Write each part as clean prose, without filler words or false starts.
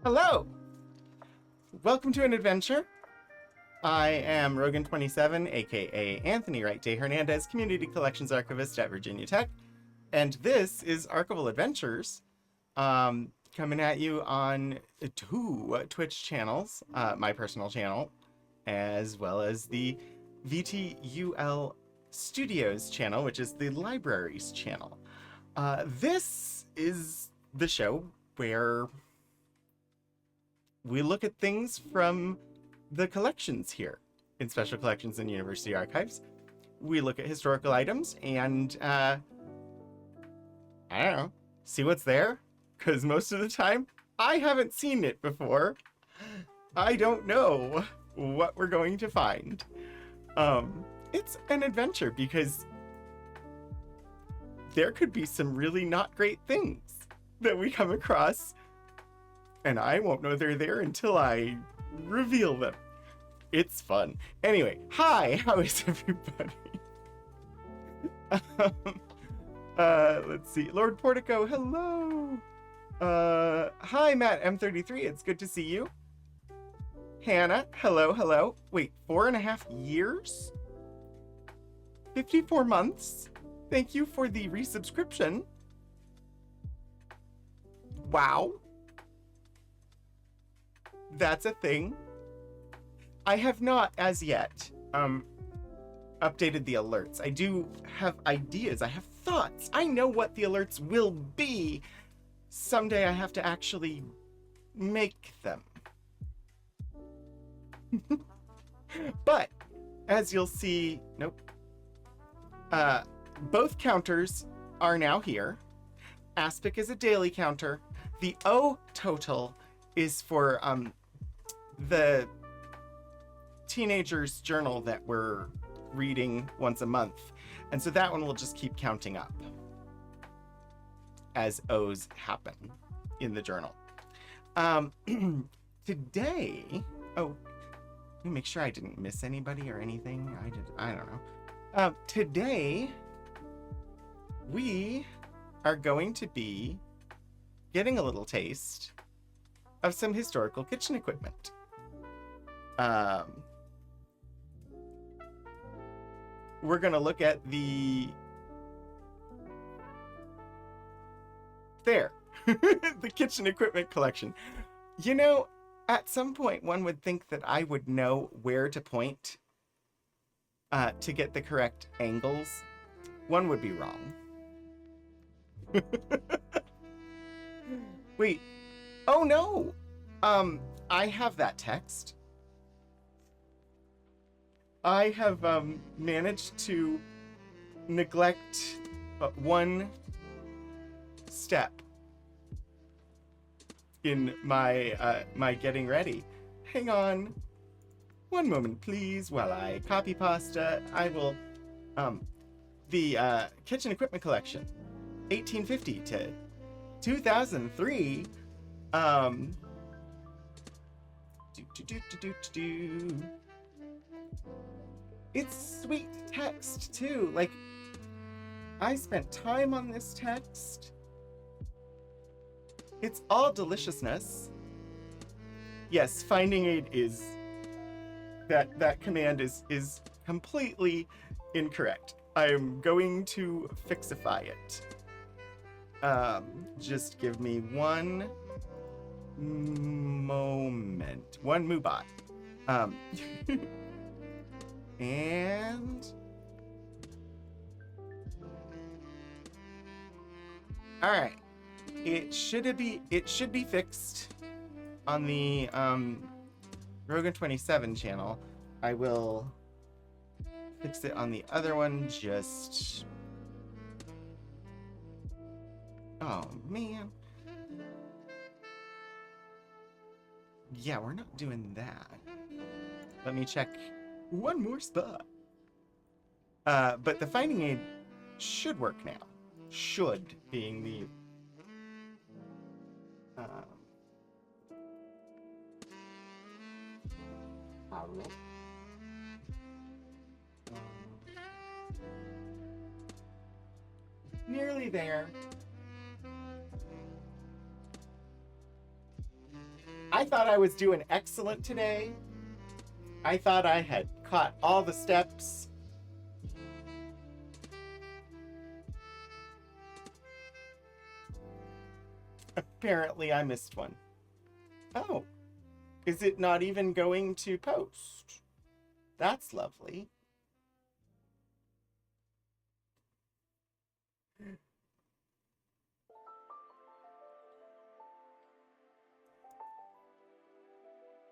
Hello! Welcome to an adventure. I am Rogan27, aka Anthony Wright Day Hernandez, Community Collections Archivist at Virginia Tech, and this is Archival Adventures, coming at you on two Twitch channels, my personal channel, as well as the VTUL Studios channel, which is the libraries channel. This is the show where we look at things from the collections here in Special Collections and University Archives. We look at historical items and, I don't know, see what's there. Because most of the time, I haven't seen it before. I don't know what we're going to find. It's an adventure because there could be some really not great things that we come across, and I won't know they're there until I reveal them. It's fun. Anyway, hi, how is everybody? Let's see. Lord Portico, hello. Hi, Matt M33, it's good to see you. Hannah, hello, hello. Wait, 4.5 years? 54 months? Thank you for the resubscription. Wow. That's a thing. I have not, as yet, updated the alerts. I do have ideas. I have thoughts. I know what the alerts will be. Someday I have to actually make them. But, as you'll see, nope. Both counters are now here. Aspic is a daily counter. The O total is for the teenager's journal that we're reading once a month. And so that one will just keep counting up as O's happen in the journal. Today, let me make sure I didn't miss anybody or anything. I don't know. Today, we are going to be getting a little taste of some historical kitchen equipment. We're going to look at the kitchen equipment collection. You know, at some point one would think that I would know where to point to get the correct angles. One would be wrong. Wait. Oh no! I have that text. I have managed to neglect one step in my my getting ready. Hang on one moment, please, while I copy pasta. I will the kitchen equipment collection, 1850 to 2003. It's sweet text too. Like, I spent time on this text. It's all deliciousness. Yes, finding aid is that command is completely incorrect. I am going to fixify it. Just give me one moment. One moobot. And all right, it should be fixed on the Rogan27 channel. I will fix it on the other one. Just, oh man, yeah, we're not doing that. Let me check one more spot. But the finding aid should work now. Should being the nearly there. I thought I was doing excellent today. I thought I had caught all the steps. Apparently I missed one. Oh, is it not even going to post? That's lovely.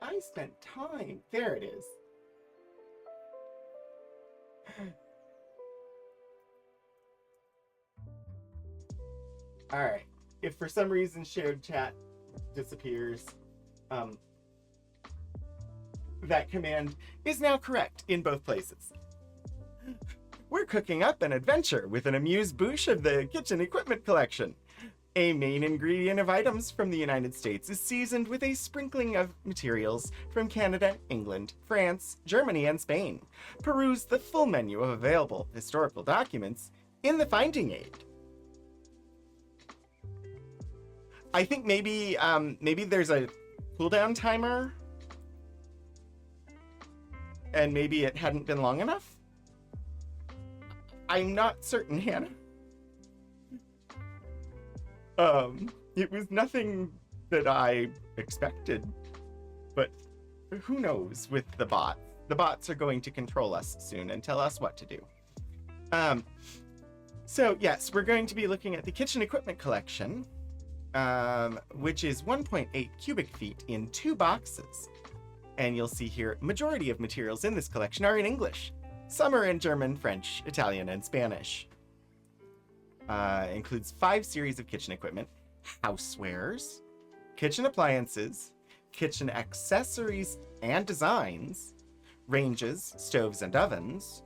I spent time. There it is. All right. If for some reason shared chat disappears, that command is now correct in both places. We're cooking up an adventure with an amuse-bouche of the kitchen equipment collection. A main ingredient of items from the United States is seasoned with a sprinkling of materials from Canada, England, France, Germany, and Spain. Peruse the full menu of available historical documents in the finding aid. I think maybe there's a cooldown timer, and maybe it hadn't been long enough. I'm not certain, Hannah. It was nothing that I expected, but who knows with the bots. The bots are going to control us soon and tell us what to do. So yes, we're going to be looking at the kitchen equipment collection, which is 1.8 cubic feet in 2 boxes. And you'll see here, majority of materials in this collection are in English. Some are in German, French, Italian, and Spanish. Includes 5 series of kitchen equipment, housewares, kitchen appliances, kitchen accessories and designs, ranges, stoves and ovens,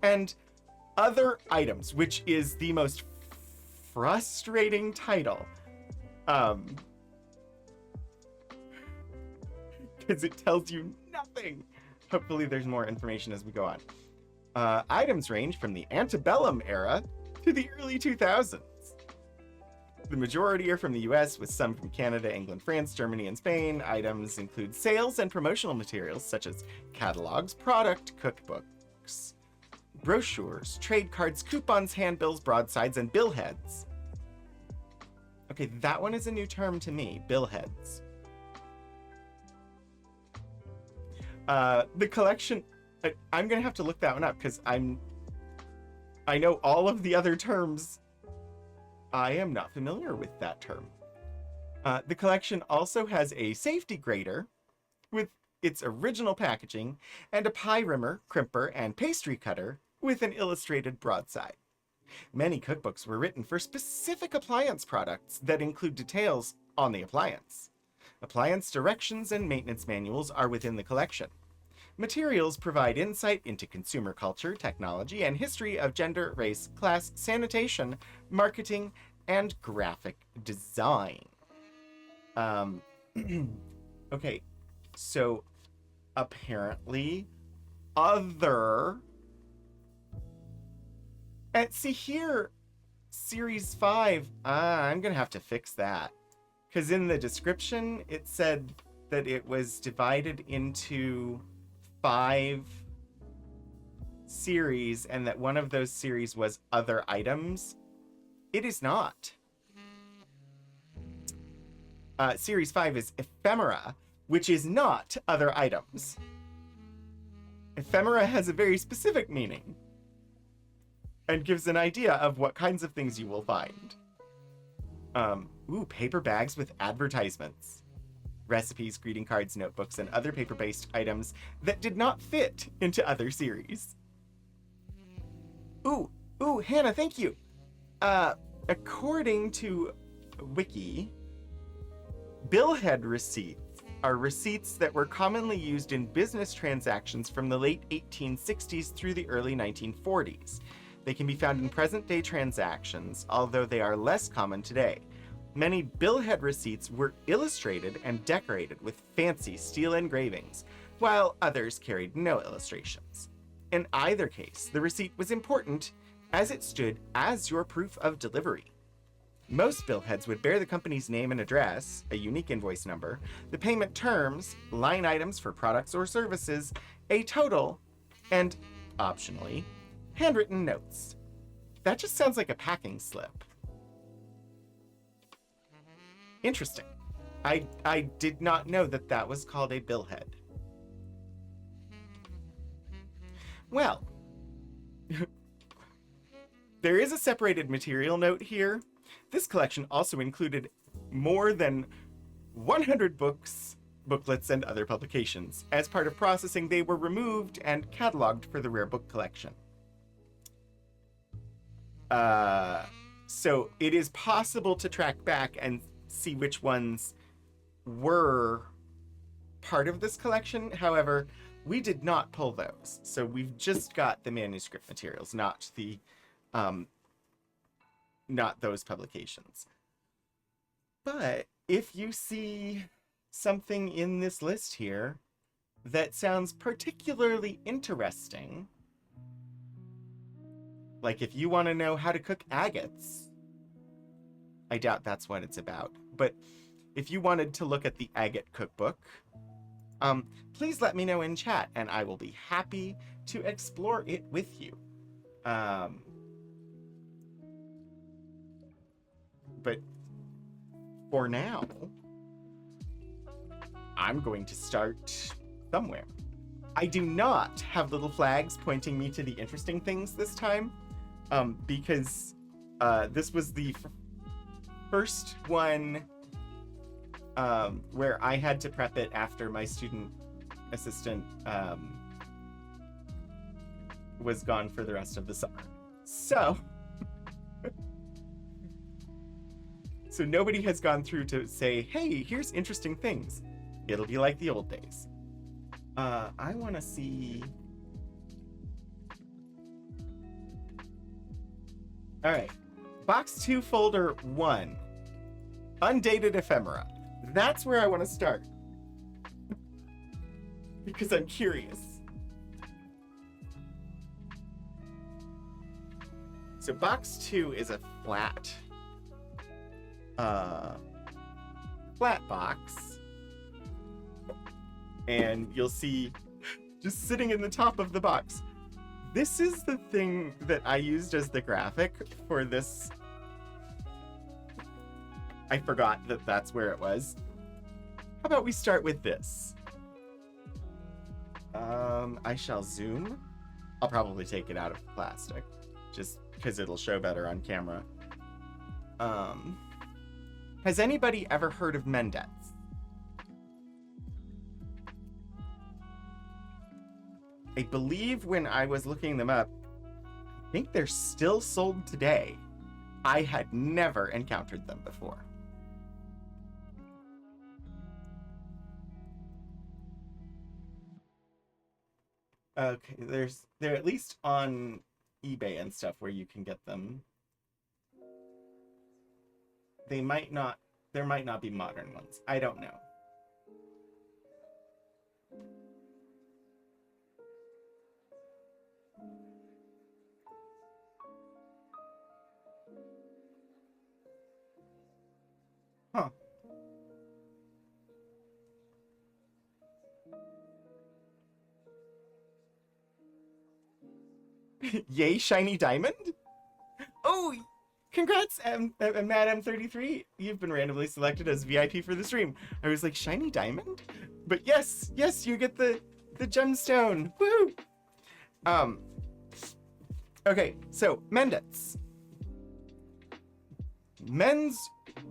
and other items, which is the most frustrating title. Because it tells you nothing. Hopefully there's more information as we go on. Items range from the antebellum era to the early 2000s. The majority are from the US, with some from Canada, England, France, Germany, and Spain. Items include sales and promotional materials such as catalogs, product cookbooks, brochures, trade cards, coupons, handbills, broadsides, and billheads. Okay, that one is a new term to me, billheads. The collection, I'm gonna have to look that one up because I know all of the other terms. I am not familiar with that term. The collection also has a safety grater with its original packaging and a pie rimmer, crimper, and pastry cutter with an illustrated broadside. Many cookbooks were written for specific appliance products that include details on the appliance. Appliance directions and maintenance manuals are within the collection. Materials provide insight into consumer culture, technology, and history of gender, race, class, sanitation, marketing, and graphic design. Okay, so apparently other... And see here, Series 5, I'm gonna have to fix that. Because in the description, it said that it was divided into 5 series and that one of those series was other items. It is not. Series 5 is ephemera, which is not other items. Ephemera has a very specific meaning and gives an idea of what kinds of things you will find. Paper bags with advertisements. Recipes, greeting cards, notebooks, and other paper-based items that did not fit into other series. Hannah, thank you. According to Wiki, billhead receipts are receipts that were commonly used in business transactions from the late 1860s through the early 1940s. They can be found in present-day transactions, although they are less common today. Many billhead receipts were illustrated and decorated with fancy steel engravings, while others carried no illustrations. In either case, the receipt was important as it stood as your proof of delivery. Most billheads would bear the company's name and address, a unique invoice number, the payment terms, line items for products or services, a total, and, optionally, handwritten notes. That just sounds like a packing slip. Interesting. I did not know that that was called a billhead. Well, there is a separated material note here. This collection also included more than 100 books, booklets, and other publications. As part of processing, they were removed and cataloged for the rare book collection. So it is possible to track back and see which ones were part of this collection. However, we did not pull those. So we've just got the manuscript materials, not the not those publications. But if you see something in this list here that sounds particularly interesting, like if you want to know how to cook agates, I doubt that's what it's about, but if you wanted to look at the agate cookbook, please let me know in chat and I will be happy to explore it with you. But for now, I'm going to start somewhere. I do not have little flags pointing me to the interesting things this time, because this was the first one where I had to prep it after my student assistant was gone for the rest of the summer. So nobody has gone through to say, hey, here's interesting things. It'll be like the old days. I want to see... All right. Box 2, folder 1. Undated ephemera. That's where I want to start. Because I'm curious. So box 2 is a flat box, and you'll see just sitting in the top of the box. This is the thing that I used as the graphic for this. I forgot that that's where it was. How about we start with this? I shall zoom. I'll probably take it out of plastic just because it'll show better on camera. Has anybody ever heard of Mendets? I believe when I was looking them up, I think they're still sold today. I had never encountered them before. Okay, they're at least on eBay and stuff where you can get them. There might not be modern ones. I don't know. Huh. Yay, shiny diamond? Oh, congrats, Madam 33. You've been randomly selected as VIP for the stream. I was like, shiny diamond? But yes, you get the gemstone. Woo! Okay, so Mendets. Men's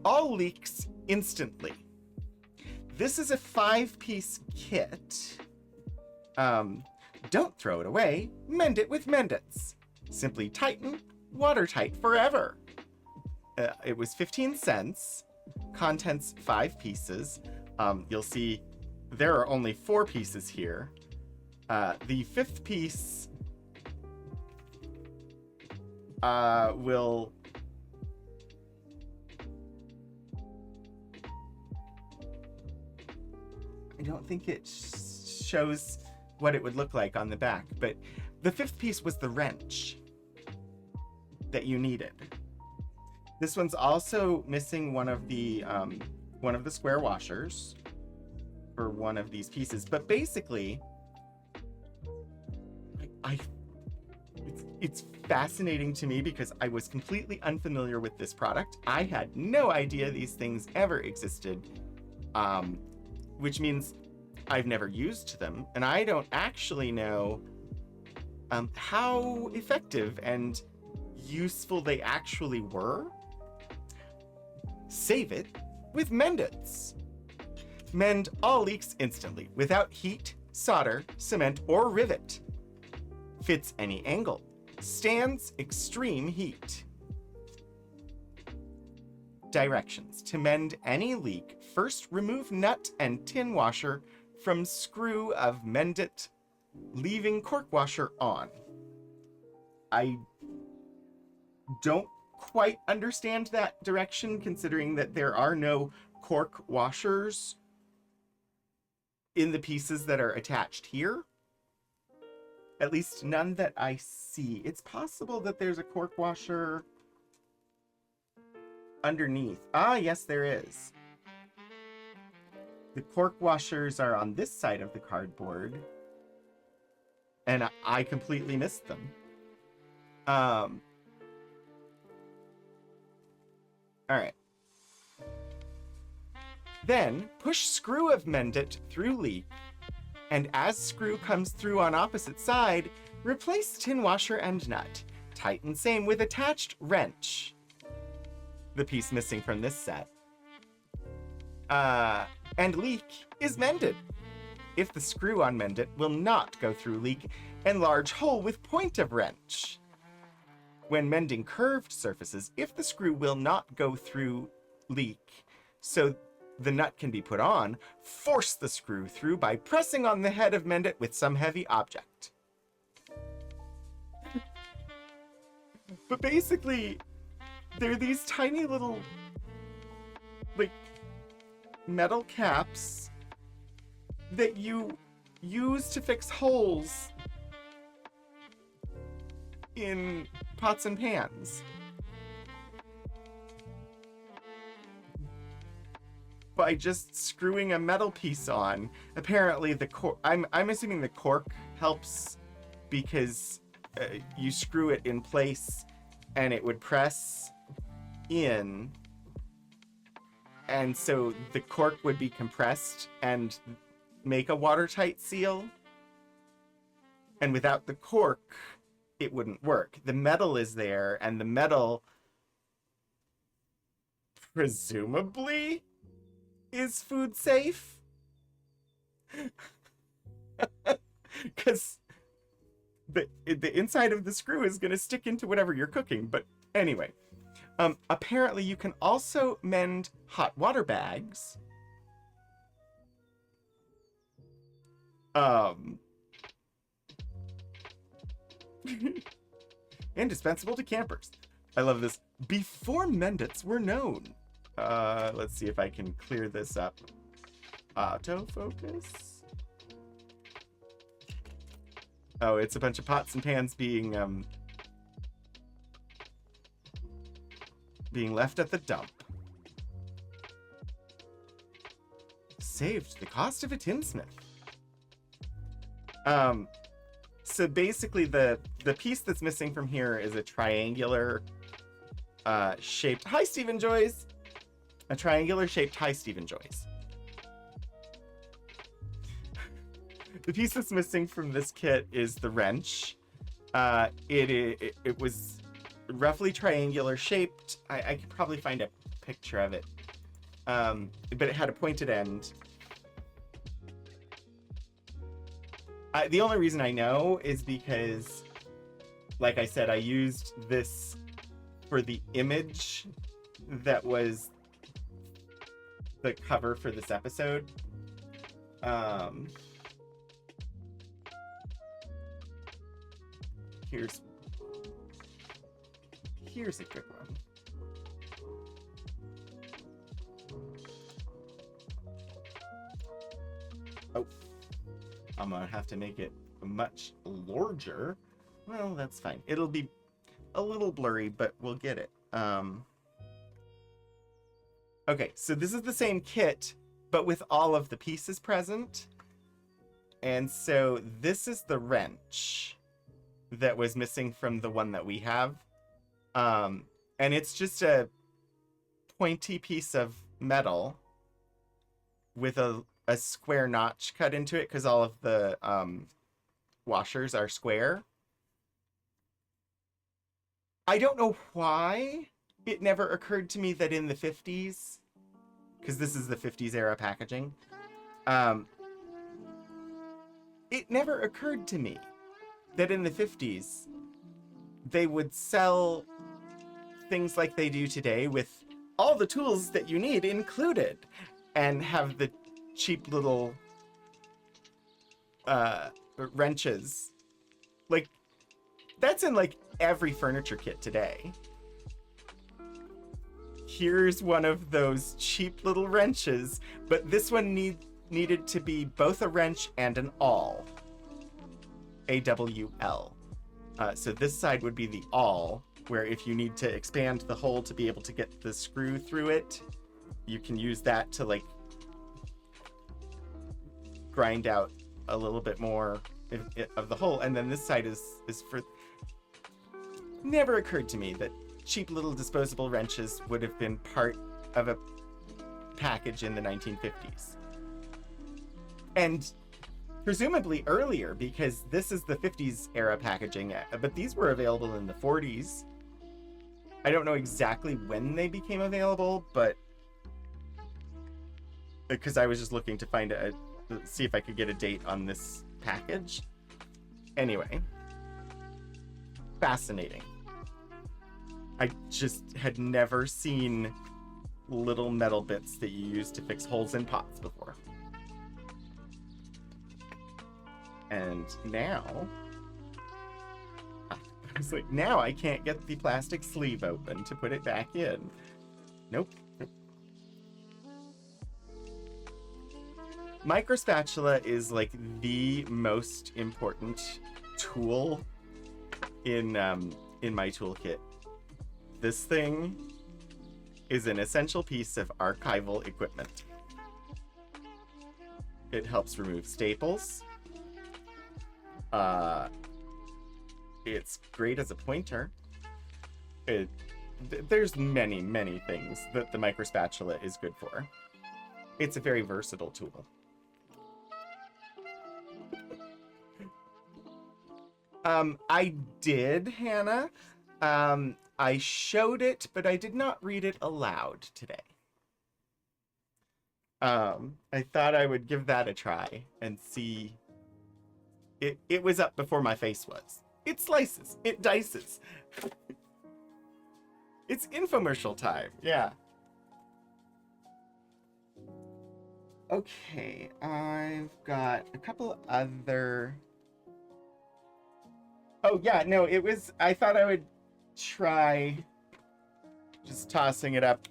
all leaks instantly. This is a 5-piece kit. Don't throw it away. Mend it with Mendets. Simply tighten, watertight forever. It was 15 cents. Contents 5 pieces. You'll see there are only 4 pieces here. The 5th piece will... I don't think it shows what it would look like on the back, but the 5th piece was the wrench that you needed. This one's also missing one of the square washers for one of these pieces. But basically, it's fascinating to me because I was completely unfamiliar with this product. I had no idea these things ever existed, which means I've never used them, and I don't actually know how effective and useful they actually were. Save it with Mendets. Mend all leaks instantly without heat, solder, cement, or rivet. Fits any angle. Stands extreme heat. Directions. To mend any leak, first remove nut and tin washer from screw of Mendet, leaving cork washer on. I don't quite understand that direction, considering that there are no cork washers in the pieces that are attached here. At least none that I see. It's possible that there's a cork washer underneath. Ah, yes, there is. The cork washers are on this side of the cardboard, and I completely missed them. All right. Then push screw of Mendet through leak, and as screw comes through on opposite side, replace tin washer and nut. Tighten same with attached wrench. The piece missing from this set. And leak is mended. If the screw on Mendet will not go through leak, enlarge hole with point of wrench. When mending curved surfaces, if the screw will not go through leak, so the nut can be put on, force the screw through by pressing on the head of Mendet with some heavy object. But basically, they're these tiny little, like, metal caps that you use to fix holes in pots and pans. By just screwing a metal piece on. Apparently the cork, I'm assuming the cork helps because you screw it in place and it would press in, and so the cork would be compressed and make a watertight seal, and without the cork it wouldn't work. The metal is there, and the metal presumably is food safe, because the inside of the screw is going to stick into whatever you're cooking. But anyway, apparently you can also mend hot water bags. Indispensable to campers. I love this. Before Mendets were known. Let's see if I can clear this up. Autofocus. Oh, it's a bunch of pots and pans being left at the dump. Saved the cost of a tinsmith. So basically the piece that's missing from here is a triangular shaped, hi Stephen Joyce, a triangular shaped, hi Stephen Joyce. The piece that's missing from this kit is the wrench. It was roughly triangular shaped. I could probably find a picture of it, but it had a pointed end. The only reason I know is because, like I said, I used this for the image that was the cover for this episode. Here's a quick one. Oh. I'm gonna have to make it much larger. Well, that's fine. It'll be a little blurry, but we'll get it. Okay, so this is the same kit, but with all of the pieces present. And so this is the wrench that was missing from the one that we have. And it's just a pointy piece of metal with a square notch cut into it because all of the washers are square. I don't know why it never occurred to me that in the 50s, because this is the 50s era packaging, it never occurred to me that in the 50s they would sell things like they do today with all the tools that you need included and have the cheap little wrenches. Like, that's in like every furniture kit today. Here's one of those cheap little wrenches, but this one needed to be both a wrench and an awl. AWL. So this side would be the awl, where if you need to expand the hole to be able to get the screw through it, you can use that to like grind out a little bit more of the hole. And then this side is for... Never occurred to me that cheap little disposable wrenches would have been part of a package in the 1950s. And presumably earlier, because this is the 50s era packaging, but these were available in the 40s. I don't know exactly when they became available, but because I was just looking to find see if I could get a date on this package. Anyway, fascinating. I just had never seen little metal bits that you use to fix holes in pots before. And now, I was like, now I can't get the plastic sleeve open to put it back in. Nope. Micro spatula is like the most important tool in my toolkit. This thing is an essential piece of archival equipment. It helps remove staples. It's great as a pointer. There's many, many things that the micro spatula is good for. It's a very versatile tool. I did, Hannah. I showed it, but I did not read it aloud today. I thought I would give that a try and see. It was up before my face was. It slices. It dices. It's infomercial time. Yeah. Okay, I've got a couple other... Oh, yeah, no, it was... I thought I would try just tossing it up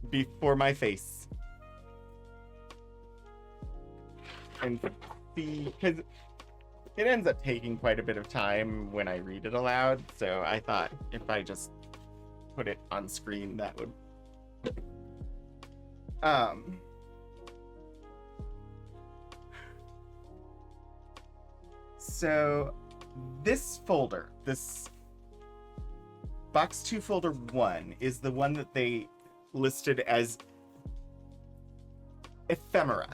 before my face. And see... Because it ends up taking quite a bit of time when I read it aloud, so I thought if I just put it on screen, that would... So this folder, this box 2 folder 1, is the one that they listed as ephemera.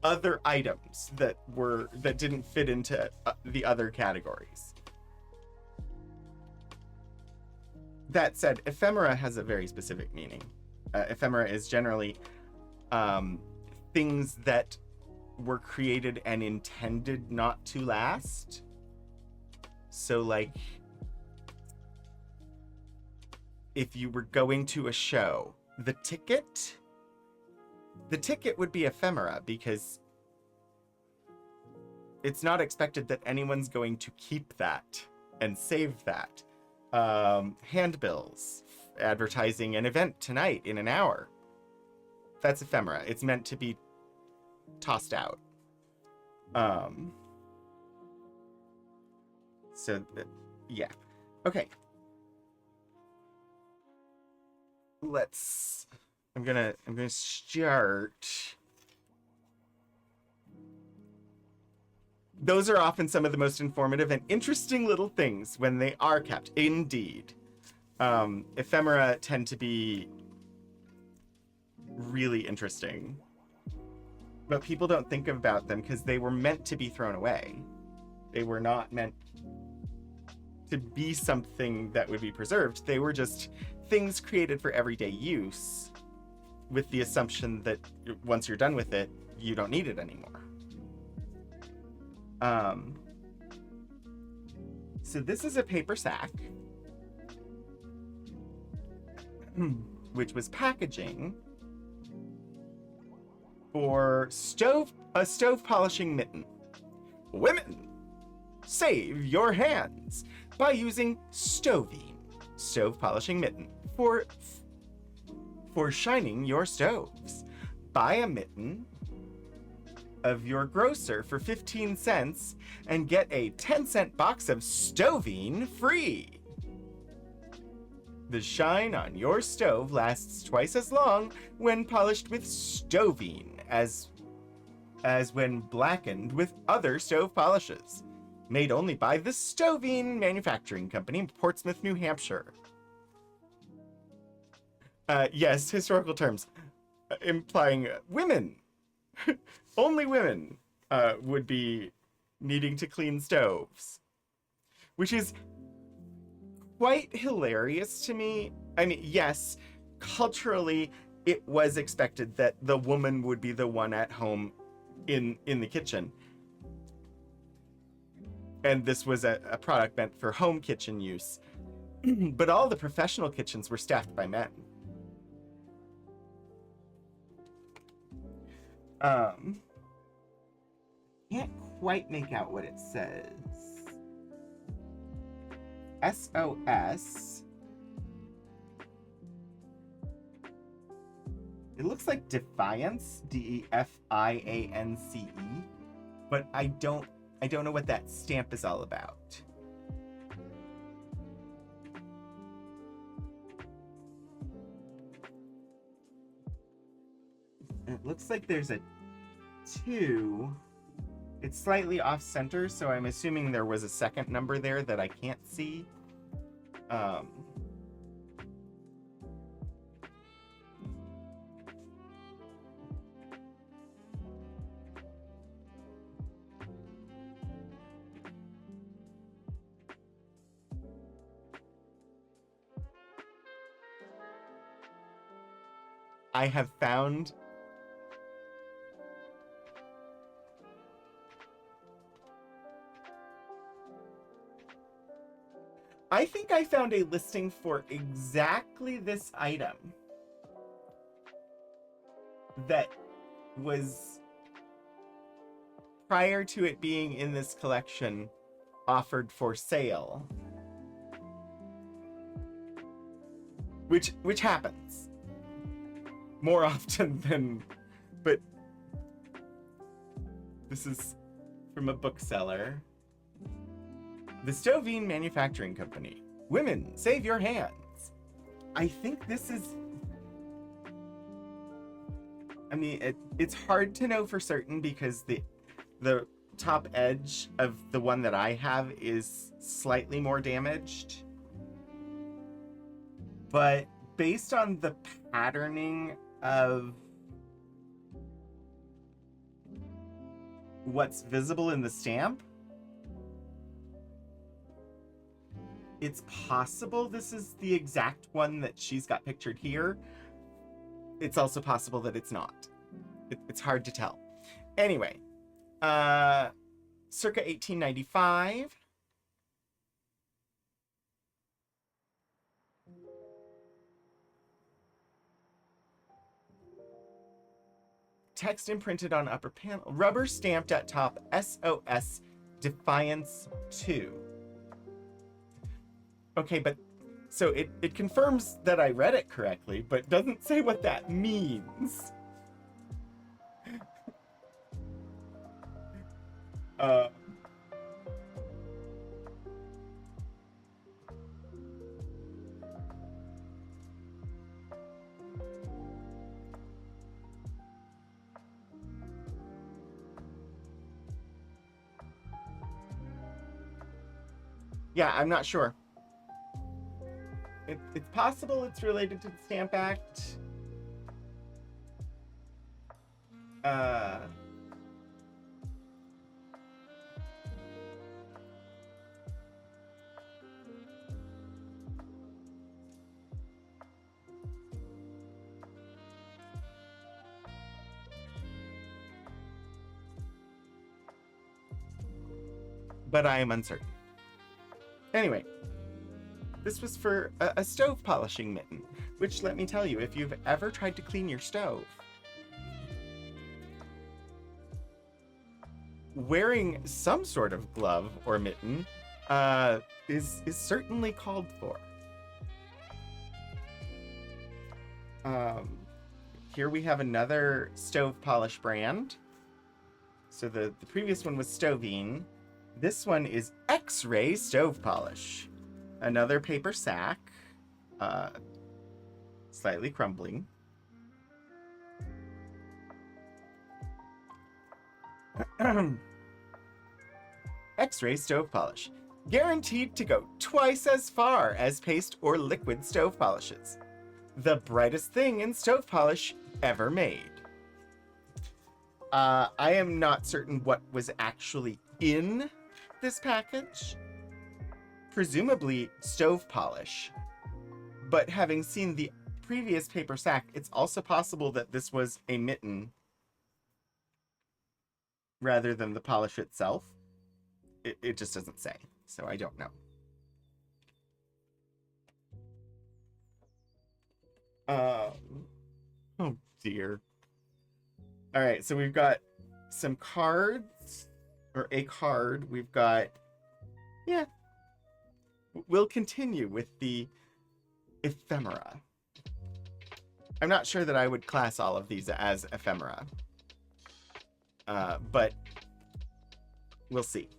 Other items that didn't fit into the other categories. That said, ephemera has a very specific meaning. Ephemera is generally things that were created and intended not to last. So, like, if you were going to a show, the ticket would be ephemera because it's not expected that anyone's going to keep that and save that. Handbills, advertising an event tonight in an hour. That's ephemera. It's meant to be tossed out. Yeah. Okay. I'm gonna start. Those are often some of the most informative and interesting little things when they are kept. Indeed. Ephemera tend to be really interesting. But people don't think about them because they were meant to be thrown away. They were not meant to be something that would be preserved. They were just things created for everyday use with the assumption that once you're done with it, you don't need it anymore. So this is a paper sack, which was packaging for a stove polishing mitten. Women, save your hands by using Stovene stove polishing mitten for shining your stoves. Buy a mitten of your grocer for 15 cents and get a 10-cent box of Stovene free. The shine on your stove lasts twice as long when polished with Stovene as when blackened with other stove polishes. Made only by the Stovene Manufacturing Company in Portsmouth, New Hampshire. Yes, historical terms implying women. Only women would be needing to clean stoves, which is quite hilarious to me. I mean, yes, culturally, it was expected that the woman would be the one at home in the kitchen. And this was a product meant for home kitchen use. But all the professional kitchens were staffed by men. Can't quite make out what it says. SOS. It looks like Defiance, DEFIANCE, but I don't know what that stamp is all about. It looks like there's a 2. It's slightly off center, so I'm assuming there was a second number there that I can't see. I have found I think I found a listing for exactly this item that was, prior to it being in this collection, offered for sale. Which happens more often than, but this is from a bookseller. The Stovene Manufacturing Company. Women, save your hands. I think this is, I mean, it's hard to know for certain because the top edge of the one that I have is slightly more damaged. But based on the patterning of what's visible in the stamp, it's possible this is the exact one that she's got pictured here. It's also possible that it's not. It's hard to tell. Anyway, circa 1895. Text imprinted on upper panel. Rubber stamped at top. SOS Defiance 2. Okay, but so it confirms that I read it correctly, but doesn't say what that means. Yeah, I'm not sure. It's possible it's related to the Stamp Act. But I am uncertain. Anyway, this was for a stove polishing mitten, which, let me tell you, if you've ever tried to clean your stove, wearing some sort of glove or mitten is certainly called for. Here we have another stove polish brand. So the previous one was Stovene. This one is X-Ray Stove Polish. Another paper sack, slightly crumbling. X-Ray Stove Polish. Guaranteed to go twice as far as paste or liquid stove polishes. The brightest thing in stove polish ever made. I am not certain what was actually in this package. Presumably stove polish. But having seen the previous paper sack, it's also possible that this was a mitten rather than the polish itself. It just doesn't say, so I don't know. Oh dear. All right, so we've got some cards, or a card. We've got, yeah. We'll continue with the ephemera. I'm not sure that I would class all of these as ephemera. But we'll see.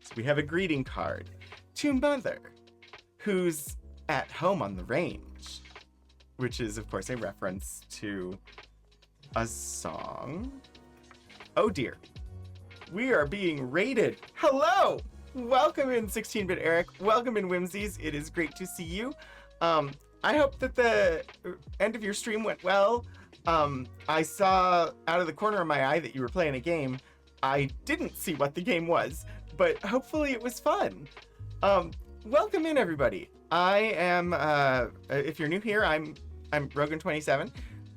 So we have a greeting card to Mother, who's at home on the range, which is, of course, a reference to a song. Oh dear. We are being raided. Hello! Welcome in 16-bit Eric. Welcome in Whimsies. It is great to see you. I hope that the end of your stream went well. I saw out of the corner of my eye that you were playing a game. I didn't see what the game was, but hopefully it was fun. Welcome in, everybody. I am, if you're new here, I'm Rogan27,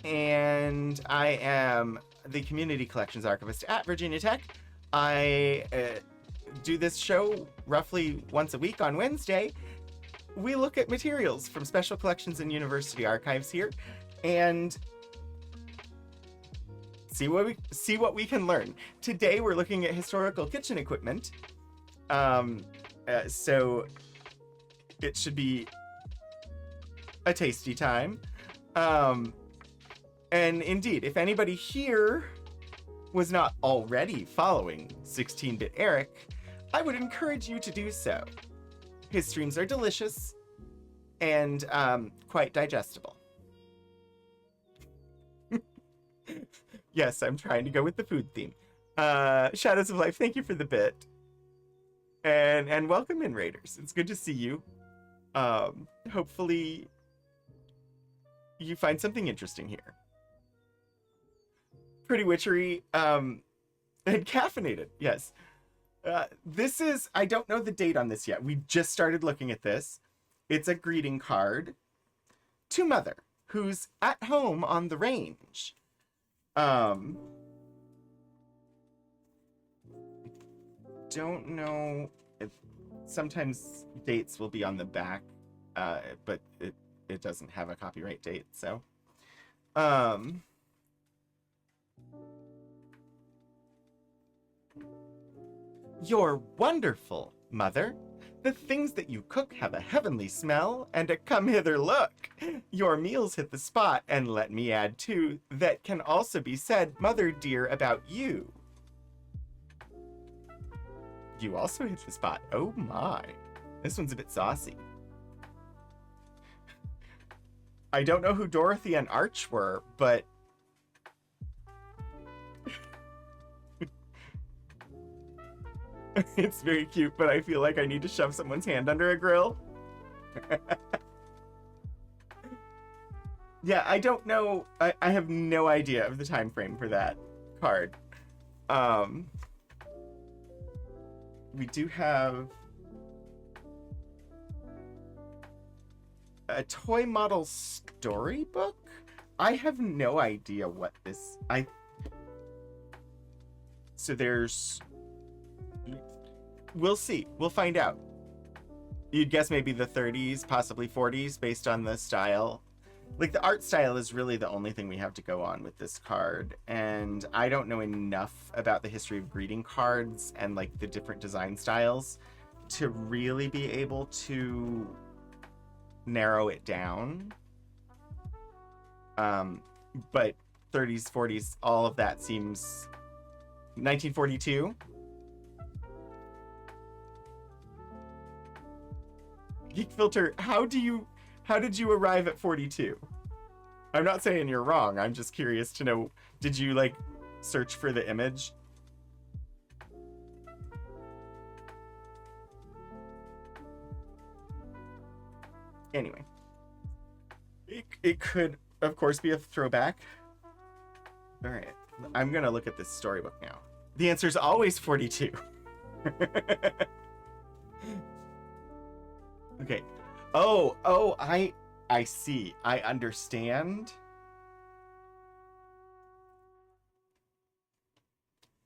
and I am the Community Collections Archivist at Virginia Tech. I do this show roughly once a week on Wednesday. We look at materials from special collections and university archives here, and see what we can learn. Today we're looking at historical kitchen equipment. So it should be a tasty time. And indeed, if anybody here was not already following 16-bit Eric, I would encourage you to do so. His streams are delicious and quite digestible. Yes, I'm trying to go with the food theme. Shadows of Life, thank you for the bit. And welcome in, Raiders. It's good to see you. Hopefully you find something interesting here. Pretty Witchery, and caffeinated, yes. This is, I don't know the date on this yet. We just started looking at this. It's a greeting card to Mother, who's at home on the range. Don't know if sometimes dates will be on the back, but it doesn't have a copyright date, so. You're wonderful, Mother. The things that you cook have a heavenly smell and a come hither look. Your meals hit the spot, and let me add too, that can also be said, Mother dear, about you. You also hit the spot. Oh my. This one's a bit saucy. I don't know who Dorothy and Arch were, but It's very cute, but I feel like I need to shove someone's hand under a grill. Yeah, I don't know. I have no idea of the time frame for that card. We do have a toy model storybook. I have no idea what this. So there's. We'll see. We'll find out. You'd guess maybe the 30s, possibly 40s, based on the style. Like, the art style is really the only thing we have to go on with this card. And I don't know enough about the history of greeting cards and, like, the different design styles to really be able to narrow it down. But 30s, 40s, all of that seems... 1942? Geek Filter, how did you arrive at 42? I'm not saying you're wrong. I'm just curious to know, did you, like, search for the image? Anyway. It could, of course, be a throwback. All right. I'm going to look at this storybook now. The answer is always 42. Okay. Oh, I see. I understand.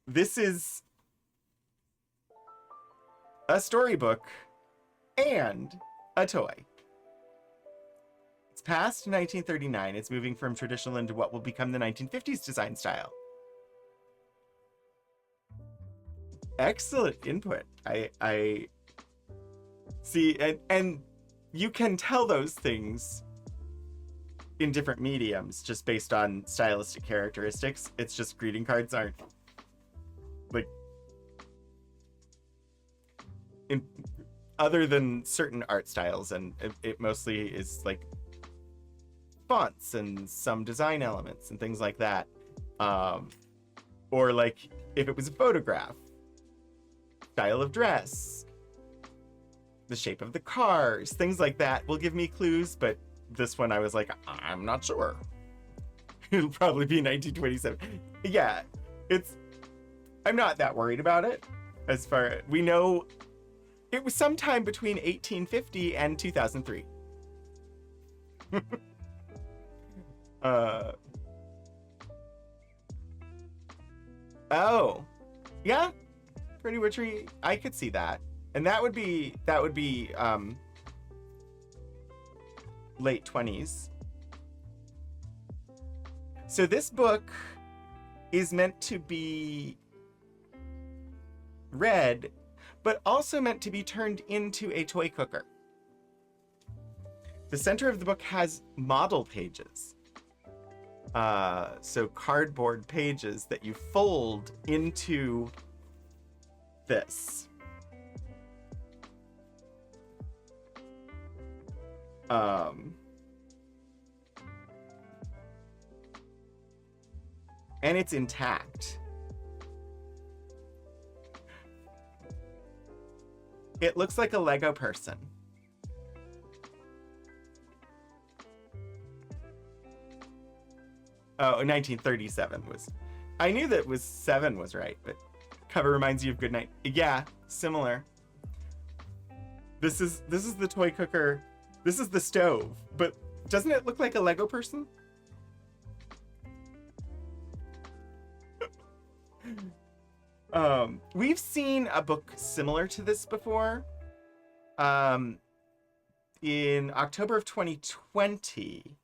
This is a storybook and a toy. It's past 1939. It's moving from traditional into what will become the 1950s design style. Excellent input. I see, and you can tell those things in different mediums just based on stylistic characteristics. It's just greeting cards aren't, like, other than certain art styles, and it mostly is like fonts and some design elements and things like that. Or like if it was a photograph, style of dress, the shape of the cars, things like that will give me clues, but this one I was like, I'm not sure. It'll probably be 1927. Yeah, I'm not that worried about it. As far we know, it was sometime between 1850 and 2003. Oh, yeah, Pretty Witchery. I could see that. And that would be late 20s. So this book is meant to be read, but also meant to be turned into a toy cooker. The center of the book has model pages. So cardboard pages that you fold into this. And it's intact. It looks like a Lego person. Oh, 1937 was... I knew that was 7 was right, but cover reminds you of Goodnight. Yeah, similar. This is the toy cooker. This is the stove, but doesn't it look like a Lego person? We've seen a book similar to this before. In October of 2020,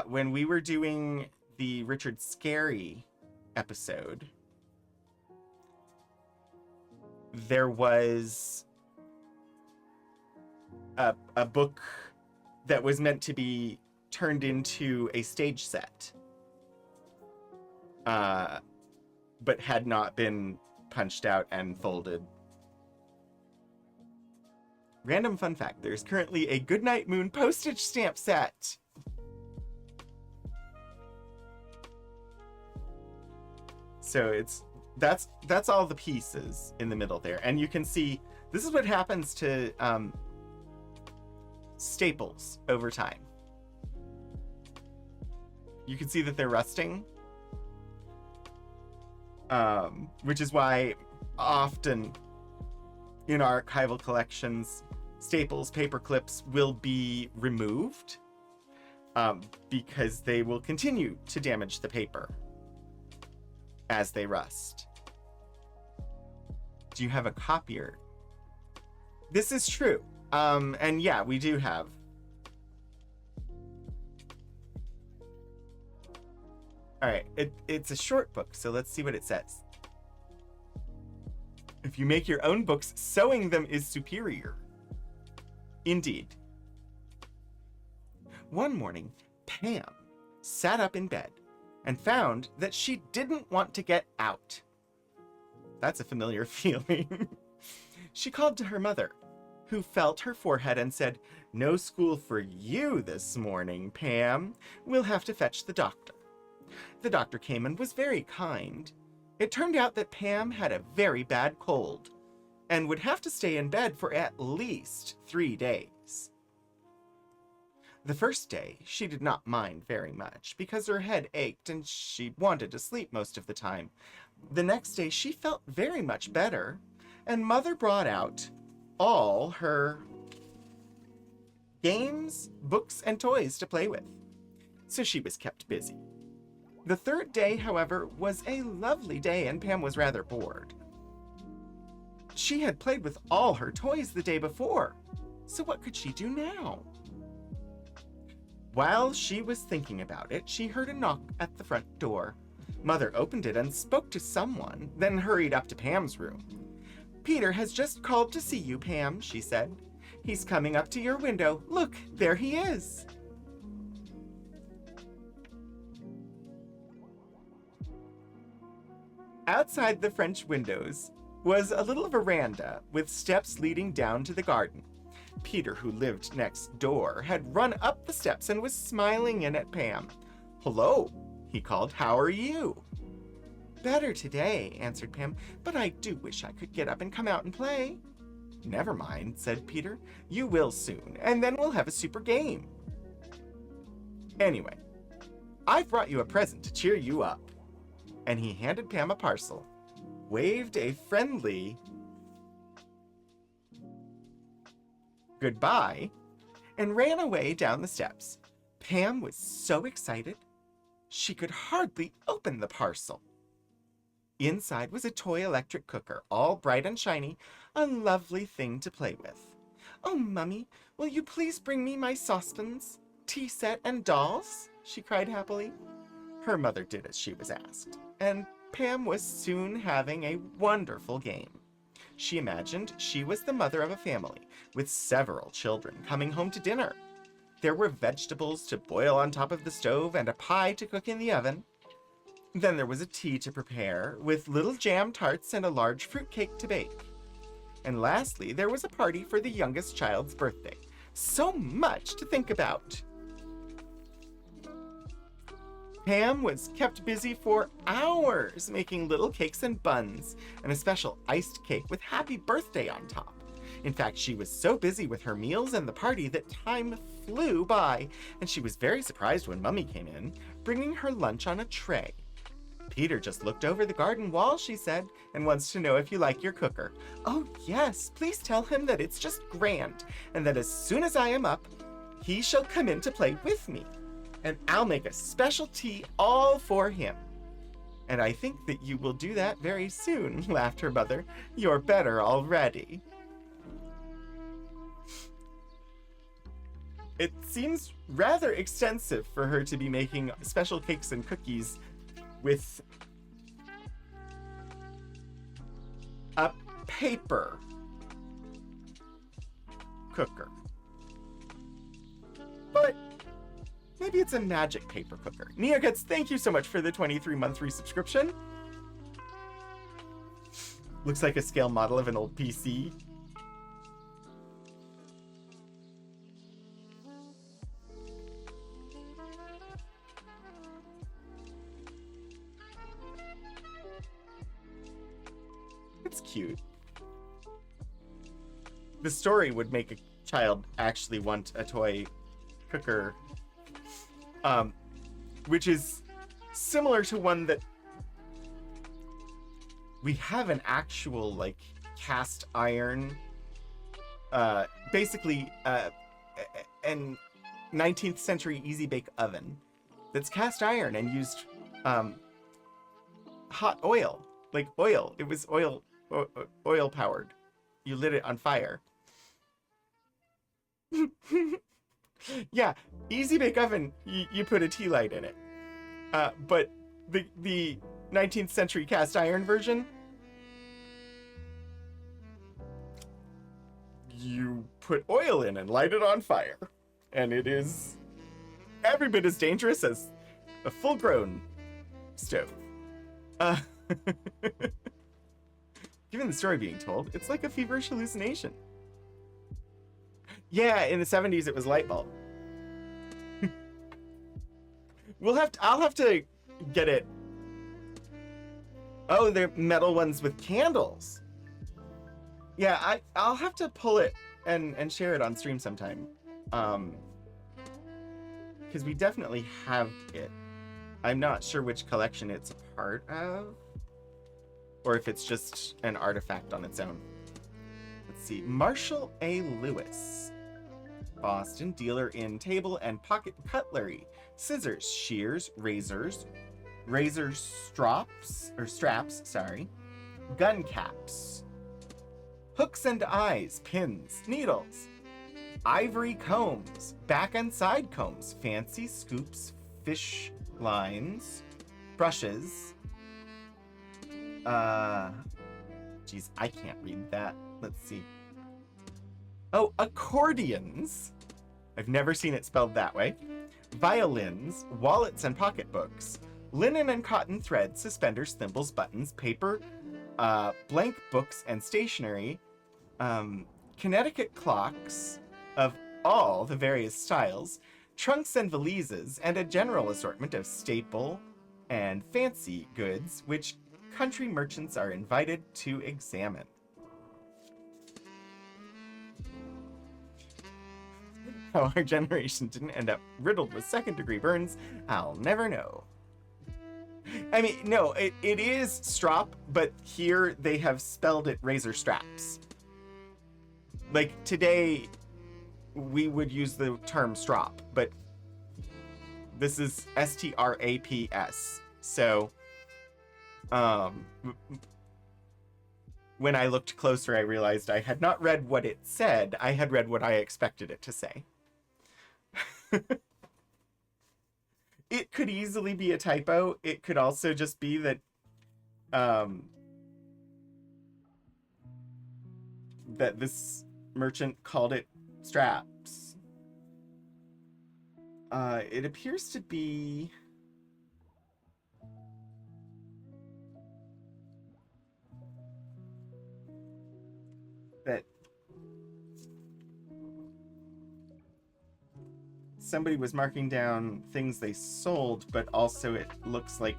when we were doing the Richard Scarry episode, there was a book that was meant to be turned into a stage set, but had not been punched out and folded. Random fun fact, there's currently a Goodnight Moon postage stamp set. So it's That's all the pieces in the middle there. And you can see this is what happens to staples over time. You can see that they're rusting, which is why often in archival collections, staples, paper clips will be removed because they will continue to damage the paper as they rust. Do you have a copier? This is true. And yeah, we do have. All right, it's a short book, so let's see what it says. If you make your own books, sewing them is superior. Indeed. One morning, Pam sat up in bed and found that she didn't want to get out. That's a familiar feeling. She called to her mother, who felt her forehead and said, "No school for you this morning, Pam. We'll have to fetch the doctor." The doctor came and was very kind. It turned out that Pam had a very bad cold and would have to stay in bed for at least 3 days. The first day, she did not mind very much because her head ached and she wanted to sleep most of the time. The next day, she felt very much better, and Mother brought out all her games, books, and toys to play with, so she was kept busy. The third day, however, was a lovely day, and Pam was rather bored. She had played with all her toys the day before, so what could she do now? While she was thinking about it, she heard a knock at the front door. Mother opened it and spoke to someone, then hurried up to Pam's room. "Peter has just called to see you, Pam," she said. "He's coming up to your window. Look, there he is." Outside the French windows was a little veranda with steps leading down to the garden. Peter, who lived next door, had run up the steps and was smiling in at Pam. "Hello," he called. "How are you?" "Better today," answered Pam, "but I do wish I could get up and come out and play." "Never mind," said Peter. "You will soon, and then we'll have a super game. Anyway, I've brought you a present to cheer you up." And he handed Pam a parcel, waved a friendly goodbye, and ran away down the steps. Pam was so excited, she could hardly open the parcel. Inside was a toy electric cooker, all bright and shiny, a lovely thing to play with. "Oh, Mummy, will you please bring me my saucepans, tea set, and dolls?" she cried happily. Her mother did as she was asked, and Pam was soon having a wonderful game. She imagined she was the mother of a family, with several children coming home to dinner. There were vegetables to boil on top of the stove and a pie to cook in the oven. Then there was a tea to prepare, with little jam tarts and a large fruit cake to bake. And lastly, there was a party for the youngest child's birthday. So much to think about. Pam was kept busy for hours making little cakes and buns, and a special iced cake with happy birthday on top. In fact, she was so busy with her meals and the party that time flew by, and she was very surprised when Mummy came in, bringing her lunch on a tray. "Peter just looked over the garden wall," she said, "and wants to know if you like your cooker." "Oh, yes, please tell him that it's just grand, and that as soon as I am up, he shall come in to play with me. And I'll make a special tea all for him." "And I think that you will do that very soon," laughed her mother. "You're better already." It seems rather extensive for her to be making special cakes and cookies with a paper cooker. But maybe it's a magic paper cooker. Neoguts, thank you so much for the 23-month resubscription. Looks like a scale model of an old PC. the story would make a child actually want a toy cooker, which is similar to one that we have an actual like cast iron, basically an 19th century easy bake oven that's cast iron and used hot oil, like oil. It was oil powered. You lit it on fire. Yeah, easy bake oven, you put a tea light in it. But the 19th century cast iron version, you put oil in and light it on fire. And it is every bit as dangerous as a full-grown stove. Given the story being told, it's like a feverish hallucination. Yeah, in the 70s it was light bulb. I'll have to get it. Oh, they're metal ones with candles. Yeah, I'll have to pull it and share it on stream sometime. Because we definitely have it. I'm not sure which collection it's a part of, or if it's just an artifact on its own. Let's see. Marshall A. Lewis, Boston, dealer in table and pocket cutlery, scissors, shears, razors, razor straps, gun caps, hooks and eyes, pins, needles, ivory combs, back and side combs, fancy scoops, fish lines, brushes. Geez, I can't read that. Let's see. Oh, accordions. I've never seen it spelled that way. Violins, wallets and pocketbooks, linen and cotton thread, suspenders, thimbles, buttons, paper, blank books and stationery, Connecticut clocks of all the various styles, trunks and valises, and a general assortment of staple and fancy goods, which country merchants are invited to examine. How our generation didn't end up riddled with second-degree burns, I'll never know. I mean, no, it is strop, but here they have spelled it razor straps. Like, today, we would use the term strop, but this is S-T-R-A-P-S. So, when I looked closer, I realized I had not read what it said. I had read what I expected it to say. It could easily be a typo. It could also just be that that this merchant called it straps. It appears to be that somebody was marking down things they sold, but also it looks like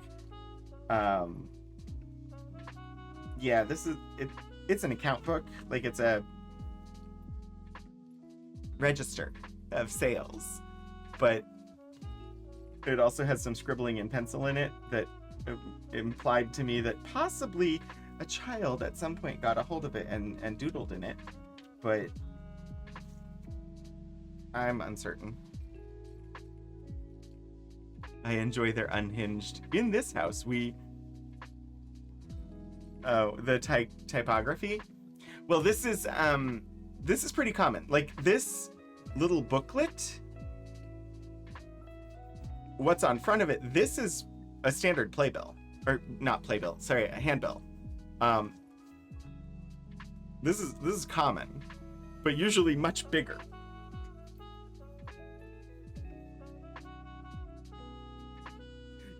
yeah, this is it's an account book, like it's a register of sales, but it also has some scribbling in pencil in it that implied to me that possibly a child at some point got a hold of it and doodled in it, but I'm uncertain. I enjoy their unhinged. In this house, the typography. Well, this is pretty common. Like this little booklet, what's on front of it, this is a standard playbill. Or not playbill, sorry, a handbill. This is common, but usually much bigger.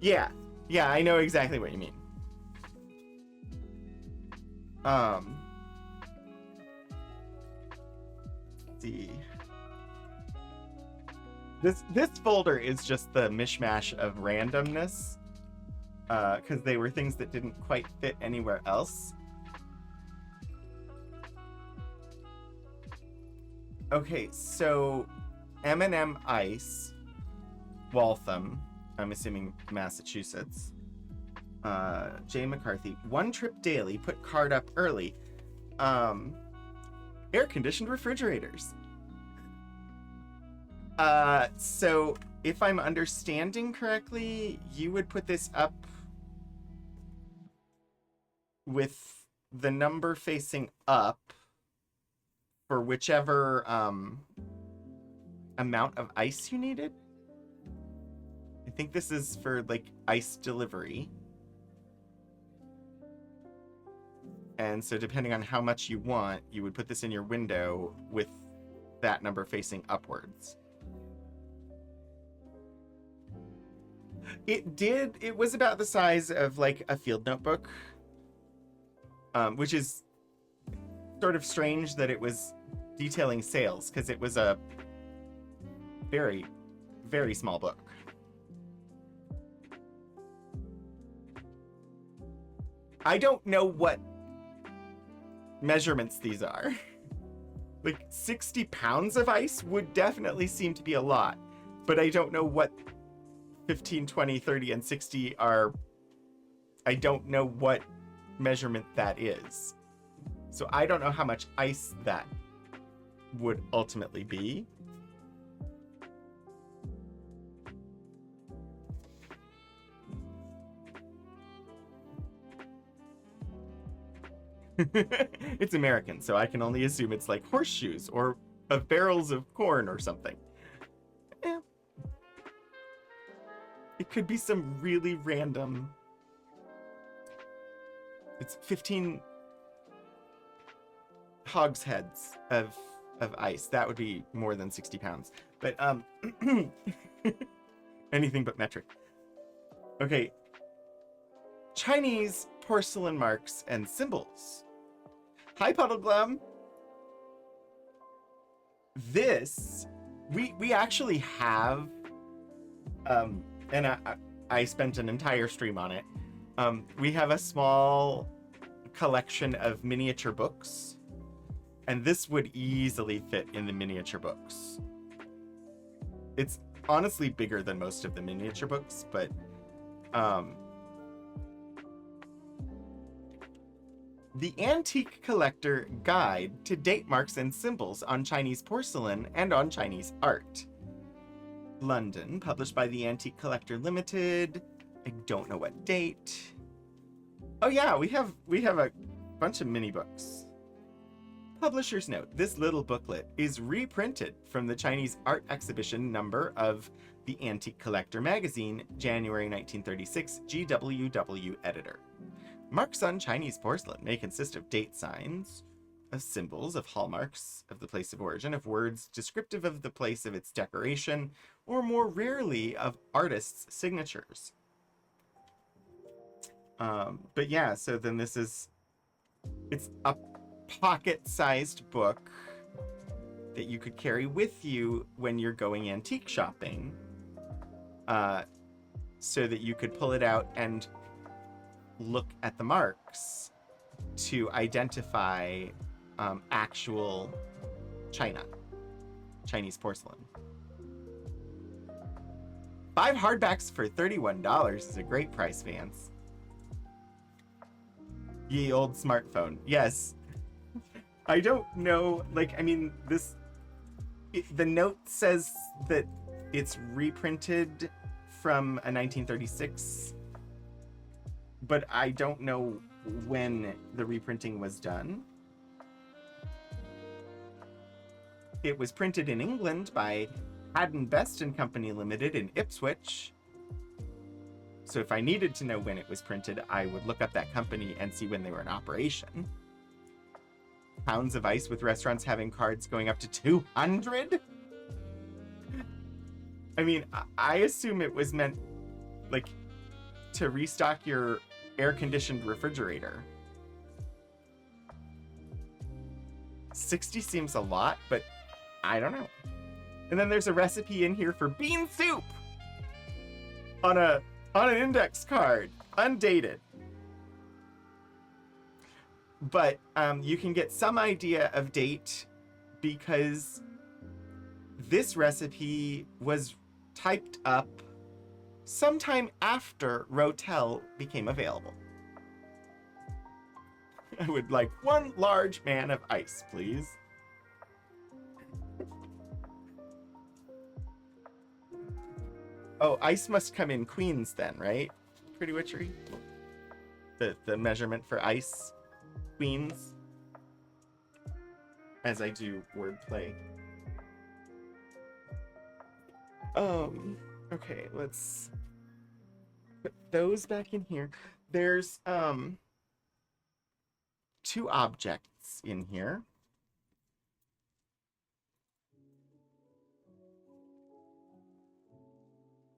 Yeah, I know exactly what you mean. Let's see. This folder is just the mishmash of randomness, because they were things that didn't quite fit anywhere else. Okay, so M&M Ice Waltham, I'm assuming Massachusetts. J. McCarthy, 1 trip daily, put card up early. Air-conditioned refrigerators. So if I'm understanding correctly, you would put this up with the number facing up for whichever amount of ice you needed. I think this is for like ice delivery. And so depending on how much you want, you would put this in your window with that number facing upwards. It was about the size of like a field notebook, which is sort of strange that it was detailing sales, because it was a very, very small book. I don't know what measurements these are. Like 60 pounds of ice would definitely seem to be a lot, but I don't know what 15, 20, 30, and 60 are. I don't know what measurement that is. So I don't know how much ice that would ultimately be. It's American, so I can only assume it's like horseshoes or barrels of corn or something. Eh. It could be some really random. It's 15 hogsheads of ice. That would be more than 60 pounds. But anything but metric. Okay. Chinese porcelain marks and symbols. Hi, Puddle Glum. This, we actually have, and I spent an entire stream on it. We have a small collection of miniature books, and this would easily fit in the miniature books. It's honestly bigger than most of the miniature books, but The Antique Collector Guide to Date Marks and Symbols on Chinese Porcelain and on Chinese Art. London, published by the Antique Collector Limited. I don't know what date. Oh yeah, we have a bunch of mini books. Publisher's note, this little booklet is reprinted from the Chinese art exhibition number of the Antique Collector magazine, January 1936, GWW editor. Marks on Chinese porcelain may consist of date signs, of symbols, of hallmarks of the place of origin, of words descriptive of the place of its decoration, or more rarely of artists' signatures. But yeah, so then it's a pocket-sized book that you could carry with you when you're going antique shopping, so that you could pull it out and look at the marks to identify actual Chinese porcelain. 5 hardbacks for $31 is a great price, Vance. Ye old smartphone. Yes. I don't know, the note says that it's reprinted from a 1936, but I don't know when the reprinting was done. It was printed in England by Howdon Best & Company Limited in Ipswich. So if I needed to know when it was printed, I would look up that company and see when they were in operation. Pounds of ice with restaurants having cards going up to 200? I mean, I assume it was meant, to restock your air-conditioned refrigerator. 60 seems a lot, but I don't know. And then there's a recipe in here for bean soup on an index card, undated. But you can get some idea of date because this recipe was typed up sometime after Rotel became available. I would like 1 large man of ice, please. Oh, ice must come in queens then, right? Pretty Witchery? The measurement for ice, queens. As I do wordplay. Okay, let's put those back in here. There's, 2 objects in here.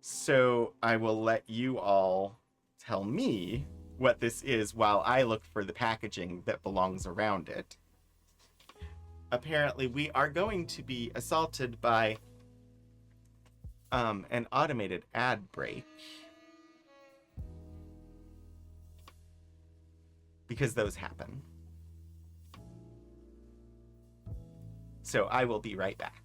So I will let you all tell me what this is while I look for the packaging that belongs around it. Apparently, we are going to be assaulted by an automated ad break. Because those happen. So I will be right back.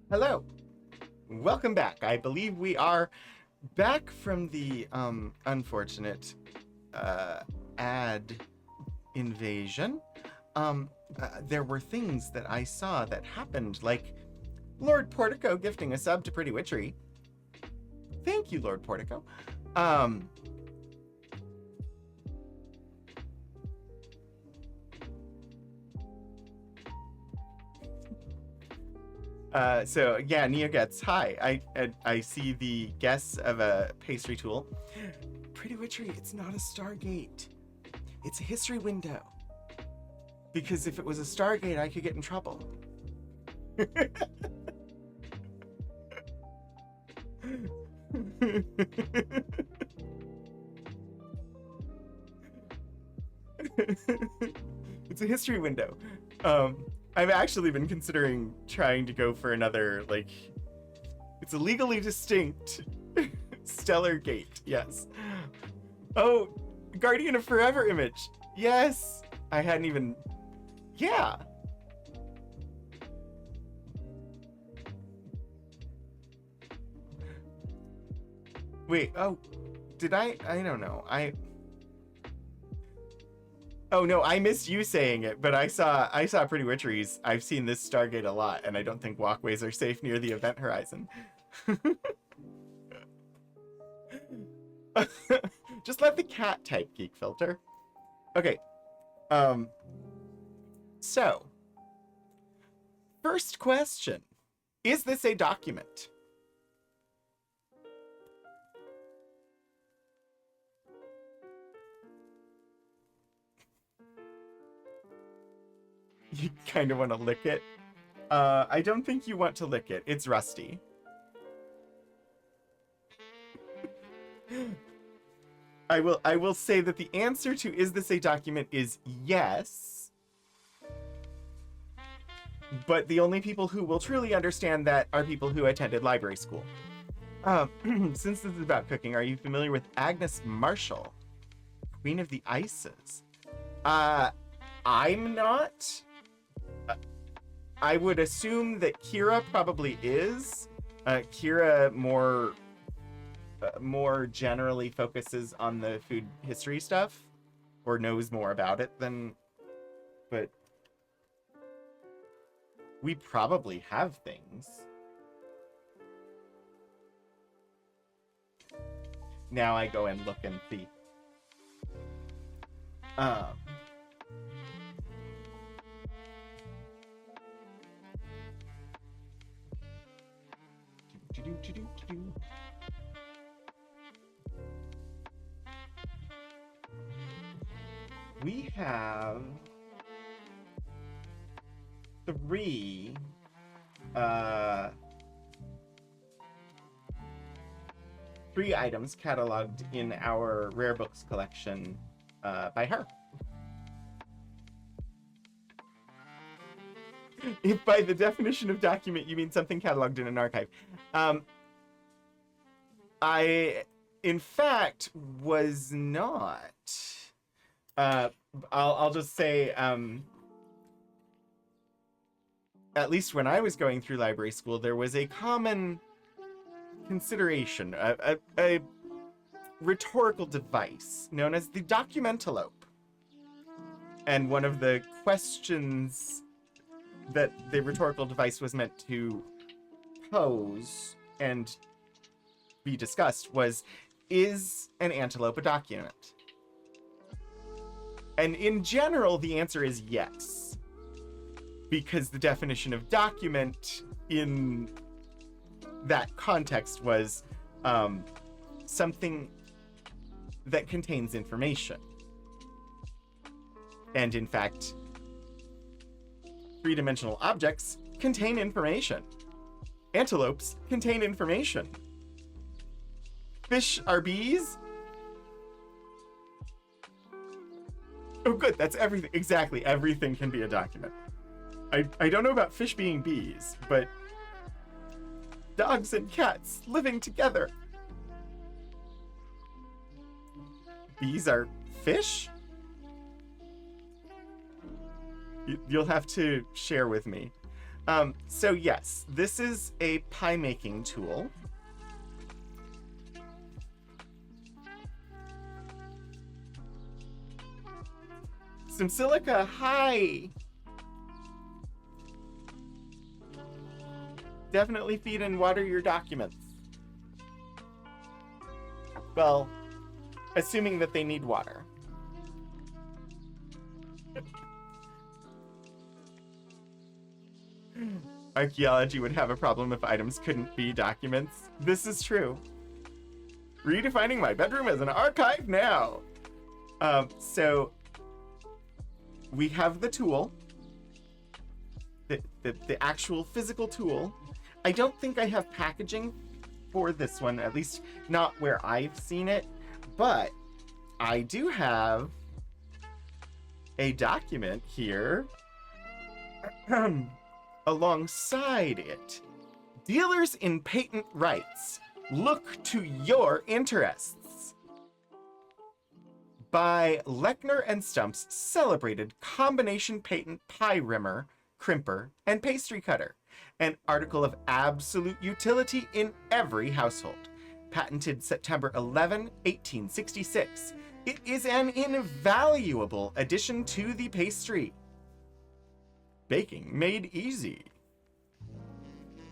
Hello. Welcome back. I believe we are back from the unfortunate ad invasion. There were things that I saw that happened, like Lord Portico gifting a sub to Pretty Witchery. Thank you, Lord Portico. So yeah, NeoGets, hi. I see the guess of a pastry tool. Pretty Witchery, it's not a Stargate. It's a history window. Because if it was a Stargate, I could get in trouble. It's a history window. I've actually been considering trying to go for another, like, it's a legally distinct stellar gate. Yes. Oh, Guardian of Forever image. Yes. I hadn't even. Yeah. Wait. Oh, did I? I don't know. Oh no, I missed you saying it, but I saw Pretty Witcheries. I've seen this Stargate a lot, and I don't think walkways are safe near the event horizon. Just let the cat type, Geek Filter. Okay. So, first question. Is this a document? You kind of want to lick it. I don't think you want to lick it. It's rusty. I will say that the answer to is this a document is yes. But the only people who will truly understand that are people who attended library school. Since this is about cooking, are you familiar with Agnes Marshall, Queen of the Ices? I'm not. I would assume that Kira probably is. Kira more generally focuses on the food history stuff, or knows more about it than. But we probably have things. Now I go and look and see. We have three items cataloged in our rare books collection by her. If by the definition of document you mean something cataloged in an archive. I, in fact, was not. I'll just say, at least when I was going through library school, there was a common consideration, a rhetorical device known as the documentalope. And one of the questions that the rhetorical device was meant to pose and be discussed was, is an antelope a document? And in general, the answer is yes. Because the definition of document in that context was something that contains information. And in fact, three-dimensional objects contain information. Antelopes contain information. Fish are bees. Oh, good. That's everything. Exactly. Everything can be a document. I don't know about fish being bees, but dogs and cats living together. Bees are fish? You'll have to share with me. So yes, this is a pie making tool. Some silica, hi! Definitely feed and water your documents. Well, assuming that they need water. archaeology would have a problem if items couldn't be documents. This is true. Redefining my bedroom as an archive now. So we have the tool, the actual physical tool. I don't think I have packaging for this one, at least not where I've seen it, but I do have a document here alongside it. Dealers in patent rights, look to your interests. By Lechner and Stump's celebrated combination patent pie rimmer, crimper, and pastry cutter. An article of absolute utility in every household. Patented September 11, 1866. It is an invaluable addition to the pastry. Baking made easy.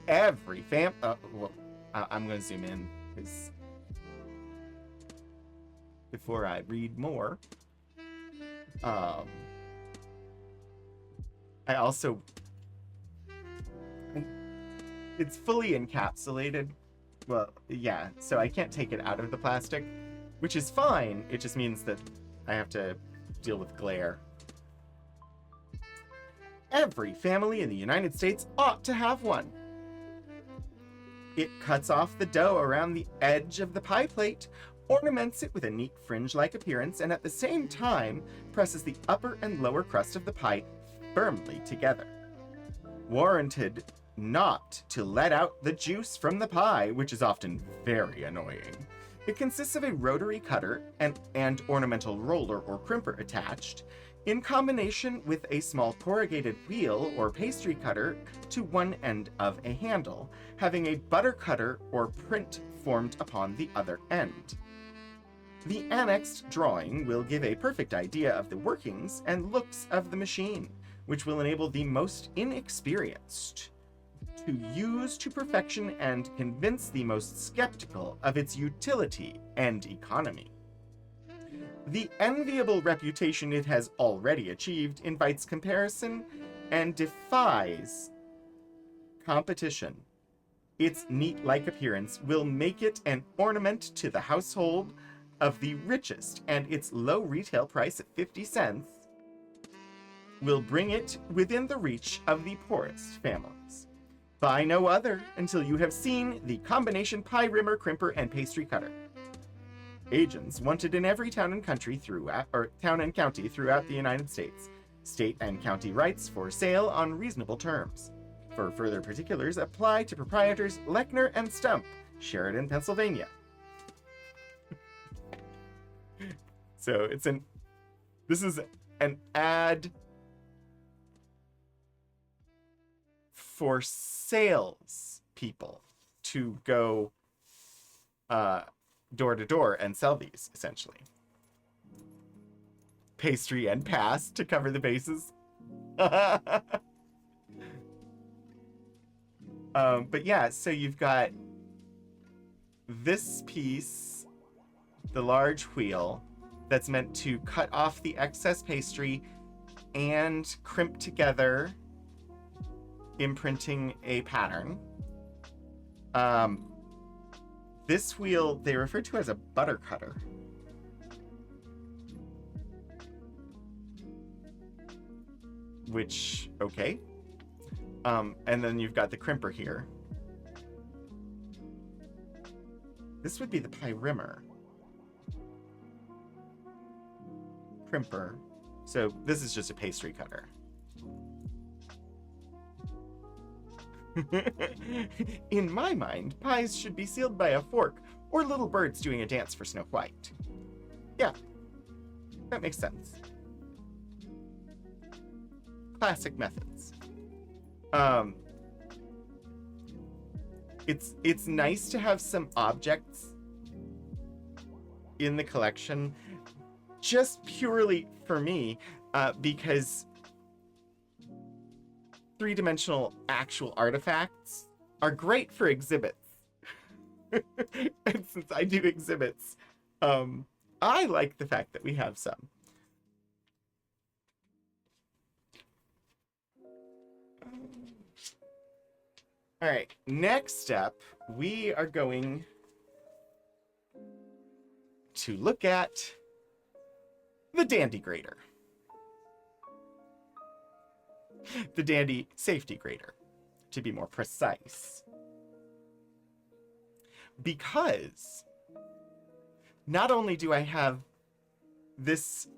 Every I'm going to zoom in because before I read more, I also, it's fully encapsulated. Well, yeah, so I can't take it out of the plastic, which is fine. It just means that I have to deal with glare. Every family in the United States ought to have one. It cuts off the dough around the edge of the pie plate, ornaments it with a neat fringe-like appearance, and at the same time presses the upper and lower crust of the pie firmly together. Warranted not to let out the juice from the pie, which is often very annoying. It consists of a rotary cutter and ornamental roller or crimper attached, in combination with a small corrugated wheel or pastry cutter to one end of a handle, having a butter cutter or print formed upon the other end. The annexed drawing will give a perfect idea of the workings and looks of the machine, which will enable the most inexperienced to use to perfection and convince the most skeptical of its utility and economy. The enviable reputation it has already achieved invites comparison and defies competition. Its neat-like appearance will make it an ornament to the household of the richest, and its low retail price at 50 cents will bring it within the reach of the poorest families. Buy no other until you have seen the combination pie rimmer, crimper, and pastry cutter. Agents wanted in every town and county throughout the United States. State and county rights for sale on reasonable terms. For further particulars, apply to proprietors Lechner and Stump, Sheridan, Pennsylvania. So this is an ad for sales people to go door to door and sell these, essentially. Pastry and pass to cover the bases. But yeah, so you've got this piece, the large wheel, that's meant to cut off the excess pastry and crimp together, imprinting a pattern. This wheel they refer to as a butter cutter. Which, okay. And then you've got the crimper here. This would be the pie rimmer. Crimper. So this is just a pastry cutter. In my mind, pies should be sealed by a fork or little birds doing a dance for Snow White. Yeah, that makes sense. Classic methods. It's nice to have some objects in the collection, just purely for me, because three-dimensional actual artifacts are great for exhibits. And since I do exhibits, I like the fact that we have some. All right, next up, we are going to look at the Dandy Grater. The Dandy Safety Grater, to be more precise. Because not only do I have this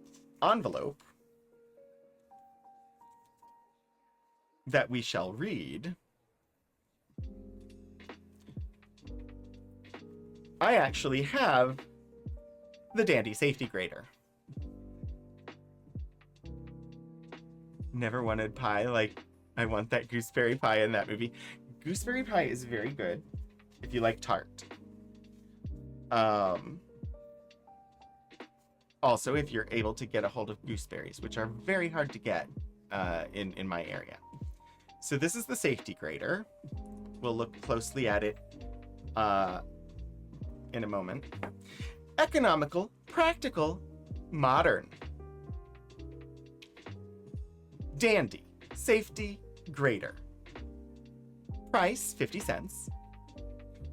envelope that we shall read, I actually have the Dandy Safety Grater. Never wanted pie like I want that gooseberry pie in that movie. Gooseberry pie is very good if you like tart. Also, if you're able to get a hold of gooseberries, which are very hard to get in my area. So this is the Safety Grater. We'll look closely at it in a moment. Economical, practical, modern. Dandy Safety Grater. Price 50 cents.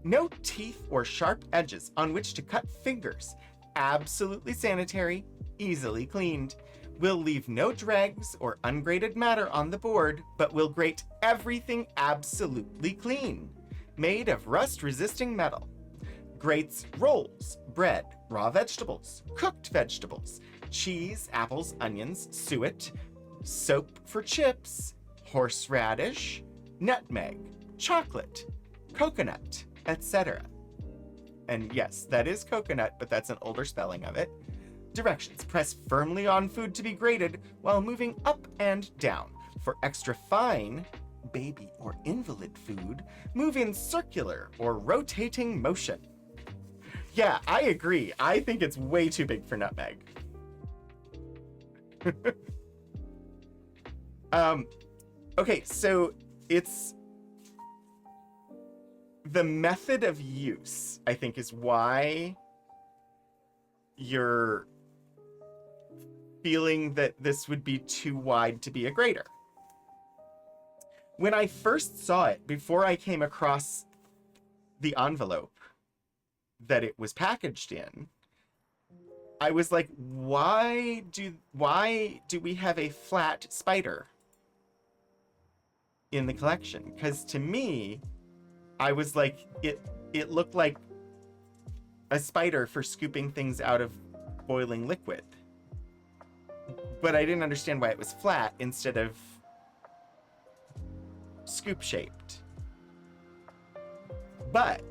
No teeth or sharp edges on which to cut fingers. Absolutely sanitary, easily cleaned. Will leave no dregs or ungraded matter on the board, but will grate everything absolutely clean. Made of rust-resisting metal. Grates rolls, bread, raw vegetables, cooked vegetables, cheese, apples, onions, suet, soap for chips, horseradish, nutmeg, chocolate, coconut, etc. And yes, that is coconut, but that's an older spelling of it. Directions: press firmly on food to be grated while moving up and down. For extra fine, baby or invalid food, move in circular or rotating motion. Yeah, I agree. I think it's way too big for nutmeg. Okay, so it's the method of use, I think, is why you're feeling that this would be too wide to be a grater. When I first saw it, before I came across the envelope that it was packaged in, I was like, why do we have a flat spider in the collection? Because to me, I was like, it looked like a spider for scooping things out of boiling liquid. But I didn't understand why it was flat instead of scoop shaped. But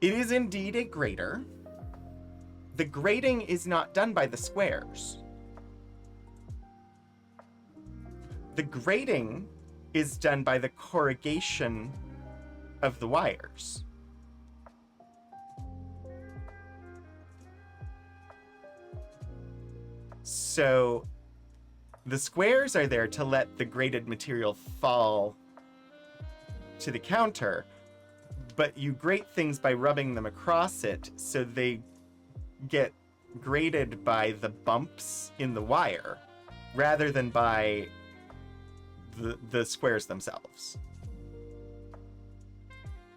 it is indeed a grater. The grating is not done by the squares. The grating is done by the corrugation of the wires. So the squares are there to let the grated material fall to the counter, but you grate things by rubbing them across it so they get grated by the bumps in the wire rather than by the squares themselves.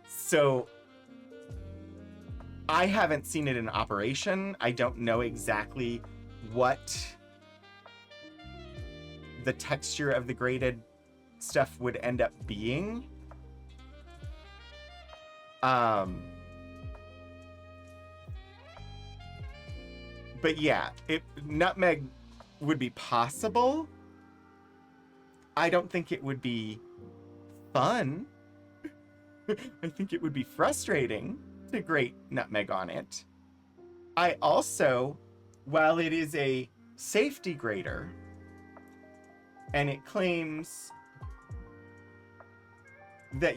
So I haven't seen it in operation. I don't know exactly what the texture of the grated stuff would end up being. But yeah, nutmeg would be possible. I don't think it would be fun. I think it would be frustrating to grate nutmeg on it. I also, while it is a safety grater, and it claims that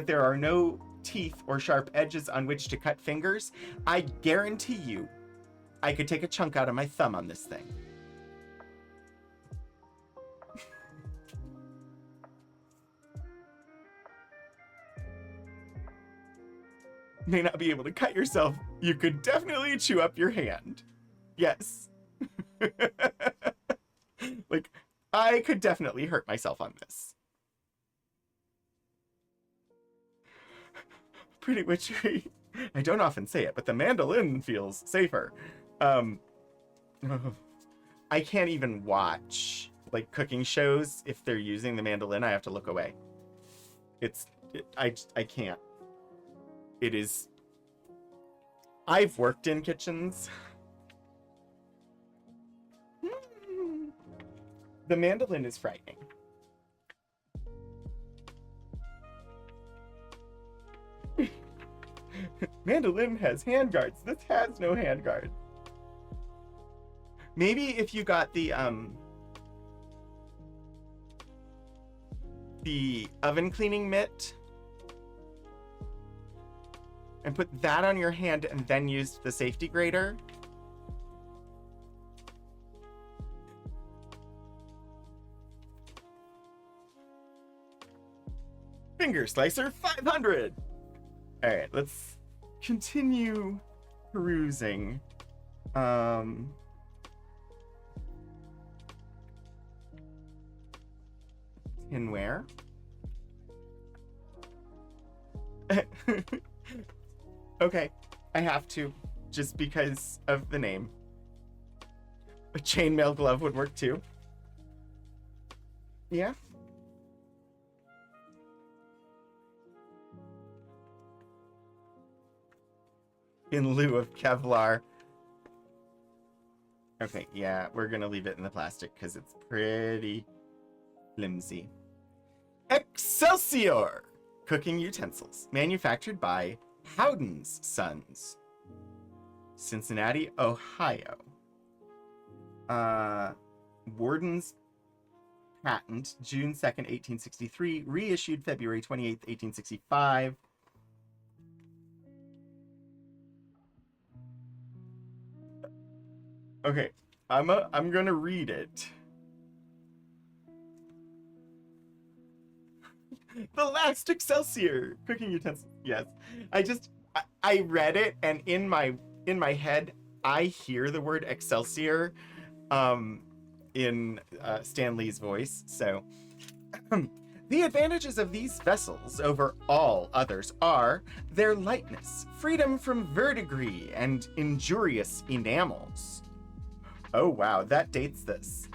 there are no teeth or sharp edges on which to cut fingers, I guarantee you I could take a chunk out of my thumb on this thing. May not be able to cut yourself. You could definitely chew up your hand. Yes. Like, I could definitely hurt myself on this. pretty witchery. I don't often say it, but the mandolin feels safer. I can't even watch like cooking shows if they're using the mandolin. I have to look away. I can't. It is. I've worked in kitchens. The mandolin is frightening. Mandolin has handguards. This has no handguard. Maybe if you got the oven cleaning mitt and put that on your hand and then used the safety grater. Finger slicer 500. All right, let's continue perusing. Tinware. Okay, I have to, just because of the name. A chainmail glove would work too. Yeah. In lieu of Kevlar. Okay, yeah, we're gonna leave it in the plastic because it's pretty flimsy. Excelsior! Cooking utensils. Manufactured by Howdon's Sons. Cincinnati, Ohio. Warden's patent, June 2nd, 1863. Reissued February 28th, 1865. Okay, I'm gonna read it. The last Excelsior cooking utensil. Yes, I read it, and in my head I hear the word Excelsior, in Stan Lee's voice. So, the advantages of these vessels over all others are their lightness, freedom from verdigris, and injurious enamels. Oh wow, that dates this.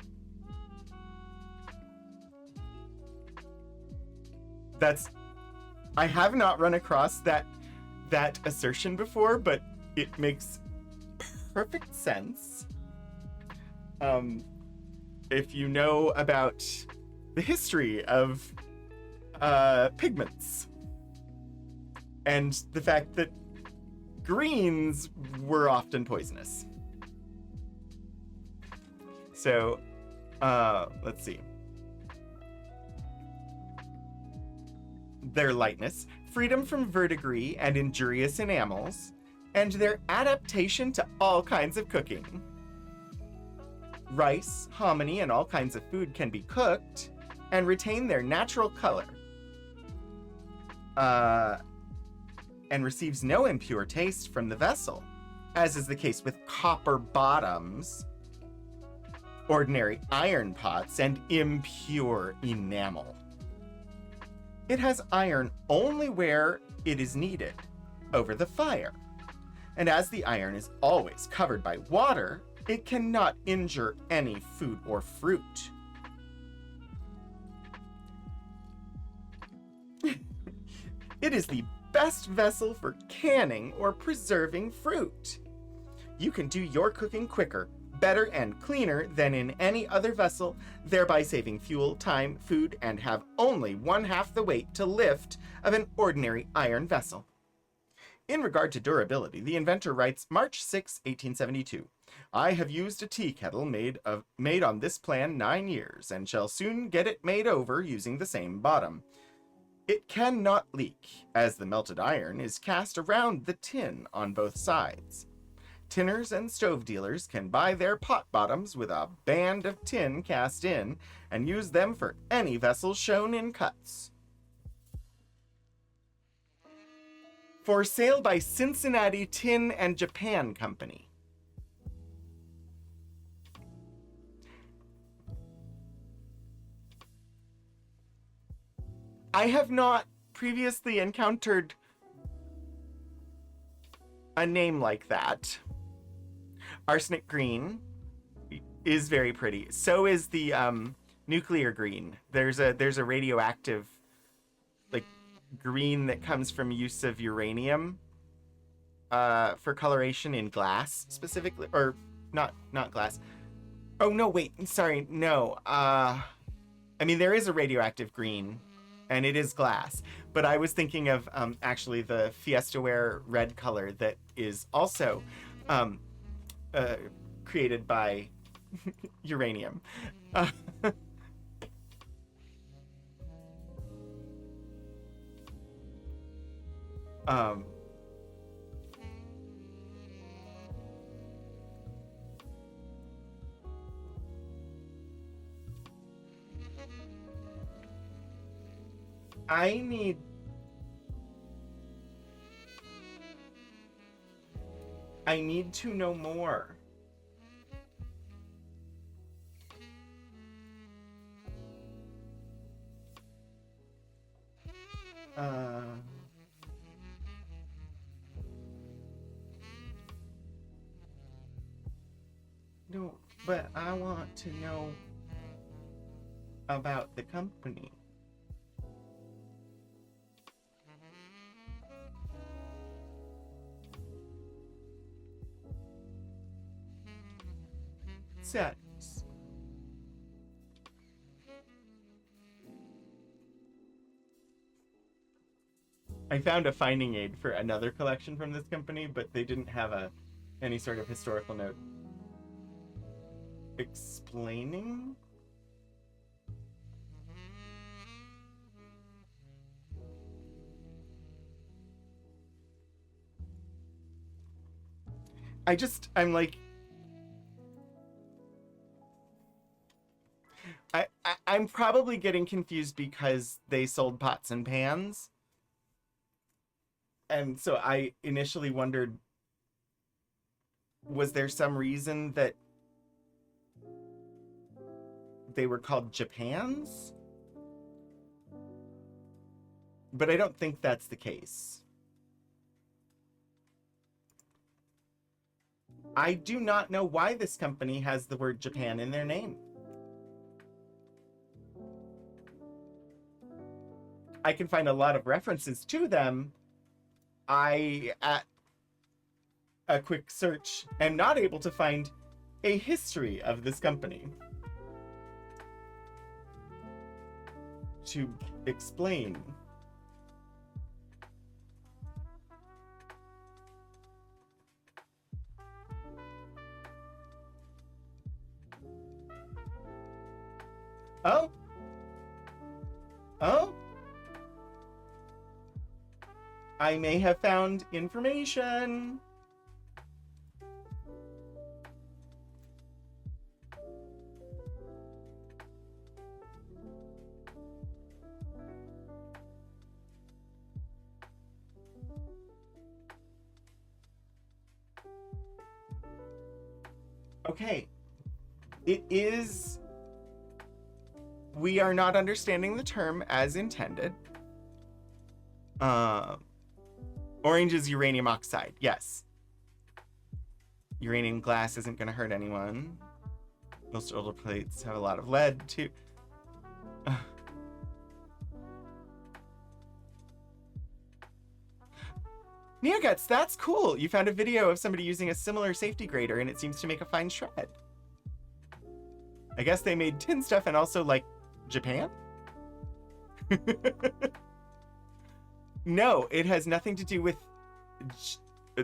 I have not run across that assertion before, but it makes perfect sense. If you know about the history of pigments and the fact that greens were often poisonous. So, let's see. Their lightness, freedom from verdigris and injurious enamels, and their adaptation to all kinds of cooking. Rice, hominy, and all kinds of food can be cooked and retain their natural color. And receives no impure taste from the vessel, as is the case with copper bottoms, ordinary iron pots, and impure enamel. It has iron only where it is needed, over the fire. And as the iron is always covered by water, it cannot injure any food or fruit. It is the best vessel for canning or preserving fruit. You can do your cooking quicker, better, and cleaner than in any other vessel, thereby saving fuel, time, food, and have only 1/2 the weight to lift of an ordinary iron vessel. In regard to durability, the inventor writes, March 6, 1872, I have used a tea kettle made on this plan 9 years, and shall soon get it made over using the same bottom. It cannot leak, as the melted iron is cast around the tin on both sides. Tinners and stove dealers can buy their pot bottoms with a band of tin cast in and use them for any vessel shown in cuts. For sale by Cincinnati Tin and Japan Company. I have not previously encountered a name like that. Arsenic green is very pretty. So is the nuclear green. There's a radioactive like green that comes from use of uranium for coloration in glass specifically, or not glass. Oh no, wait, sorry, no. I mean there is a radioactive green, and it is glass. But I was thinking of actually the Fiestaware red color that is also created by uranium. Um, I need to know more. No, but I want to know about the company. Sets. I found a finding aid for another collection from this company, but they didn't have any sort of historical note explaining. I'm like, I'm probably getting confused because they sold pots and pans. And so I initially wondered, was there some reason that they were called Japans? But I don't think that's the case. I do not know why this company has the word Japan in their name. I can find a lot of references to them. At a quick search, am not able to find a history of this company to explain. Oh? Oh? I may have found information. Okay. It is... We are not understanding the term as intended. Orange is uranium oxide, yes. Uranium glass isn't going to hurt anyone. Most older plates have a lot of lead, too. Neoguts, that's cool. You found a video of somebody using a similar safety grater, and it seems to make a fine shred. I guess they made tin stuff and also, like, Japan? No, it has nothing to do with,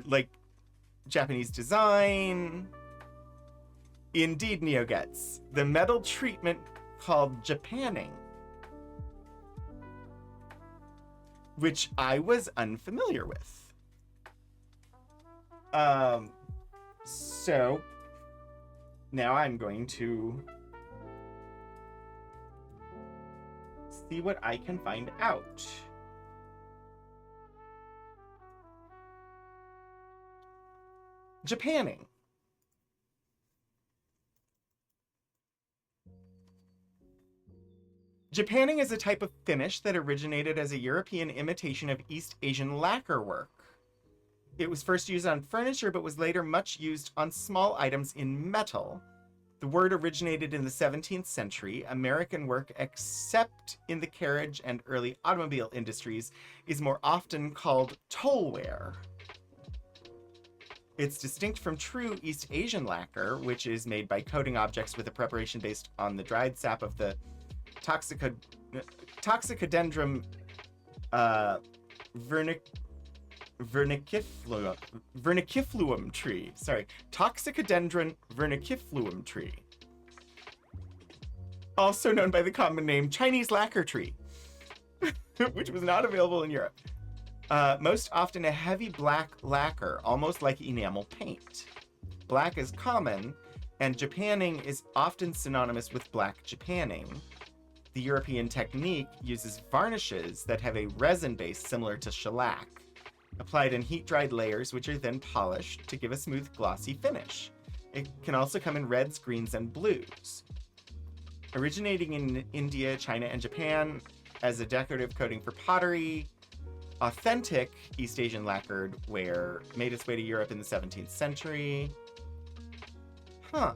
like, Japanese design. Indeed, Neoguts. The metal treatment called Japanning, which I was unfamiliar with. So, now I'm going to see what I can find out. Japanning. Japanning is a type of finish that originated as a European imitation of East Asian lacquer work. It was first used on furniture, but was later much used on small items in metal. The word originated in the 17th century. American work, except in the carriage and early automobile industries, is more often called tollware. It's distinct from true East Asian lacquer, which is made by coating objects with a preparation based on the dried sap of the Toxicodendron vernicifluum tree. Sorry, Toxicodendron vernicifluum tree. Also known by the common name Chinese lacquer tree, which was not available in Europe. Most often a heavy black lacquer, almost like enamel paint. Black is common, and Japanning is often synonymous with black Japanning. The European technique uses varnishes that have a resin base similar to shellac, applied in heat-dried layers, which are then polished to give a smooth, glossy finish. It can also come in reds, greens, and blues. Originating in India, China, and Japan as a decorative coating for pottery, authentic East Asian lacquered ware made its way to Europe in the 17th century. Huh.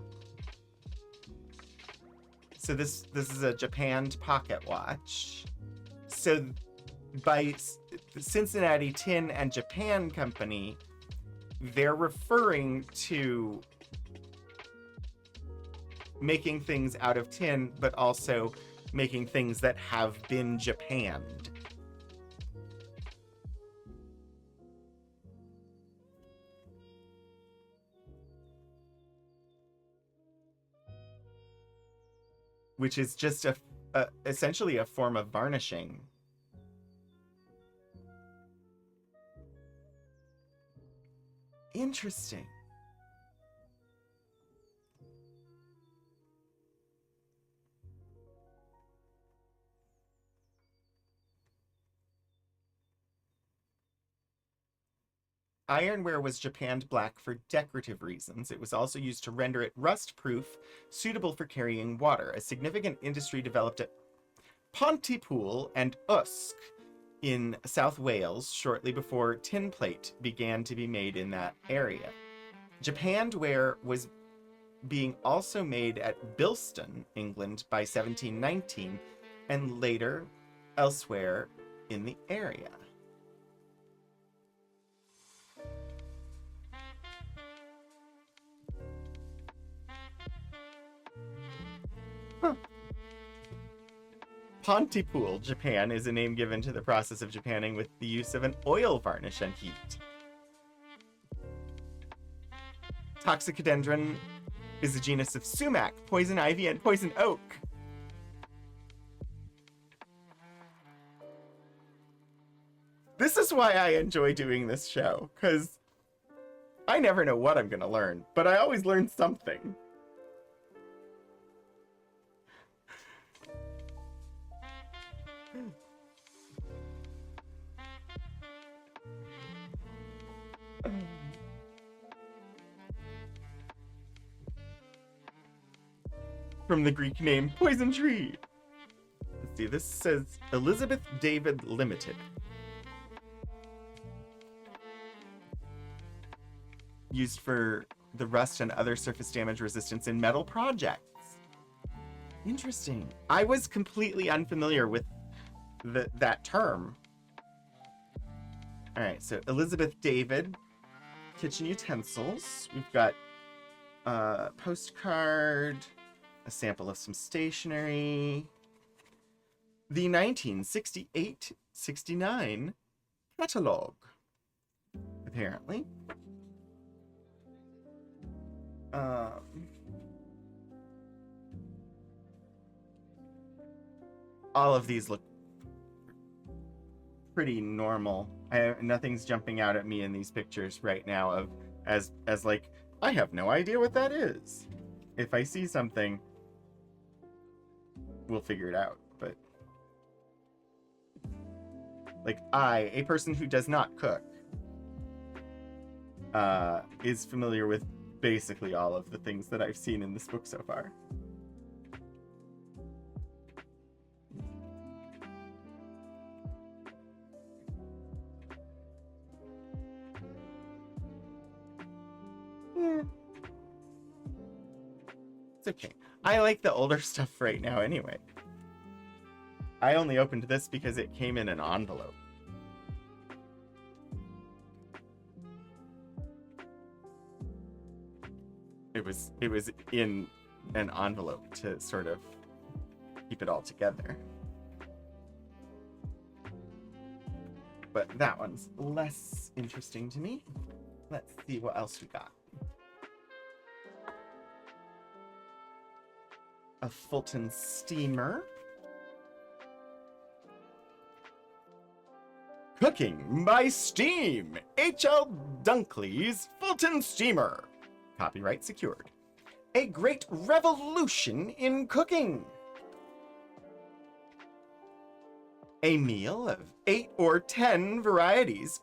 So this is a japanned pocket watch. So by the Cincinnati Tin and Japan Company, they're referring to making things out of tin, but also making things that have been japanned. Which is just essentially a form of varnishing. Interesting. Ironware was japanned black for decorative reasons. It was also used to render it rust-proof, suitable for carrying water. A significant industry developed at Pontypool and Usk in South Wales shortly before tin plate began to be made in that area. Japanned ware was being also made at Bilston, England by 1719, and later elsewhere in the area. Huh. Pontypool, Japan, is a name given to the process of japanning with the use of an oil varnish and heat. Toxicodendron is a genus of sumac, poison ivy, and poison oak. This is why I enjoy doing this show, because I never know what I'm going to learn, but I always learn something. From the Greek name poison tree. Let's see, this says Elizabeth David Ltd. Used for the rust and other surface damage resistance in metal projects. Interesting. I was completely unfamiliar with that term. All right, so Elizabeth David, kitchen utensils. We've got a postcard, a sample of some stationery. The 1968-69 catalogue, apparently. All of these look pretty normal. Nothing's jumping out at me in these pictures right now of as like, I have no idea what that is. If I see something, we'll figure it out. But like, a person who does not cook, is familiar with basically all of the things that I've seen in this book so far. It's okay. I like the older stuff right now anyway. I only opened this because it came in an envelope. It was in an envelope to sort of keep it all together. But that one's less interesting to me. Let's see what else we got. A Fulton steamer. Cooking by Steam. H.L. Duncklee's Fulton steamer. Copyright secured. A great revolution in cooking. A meal of 8 or 10 varieties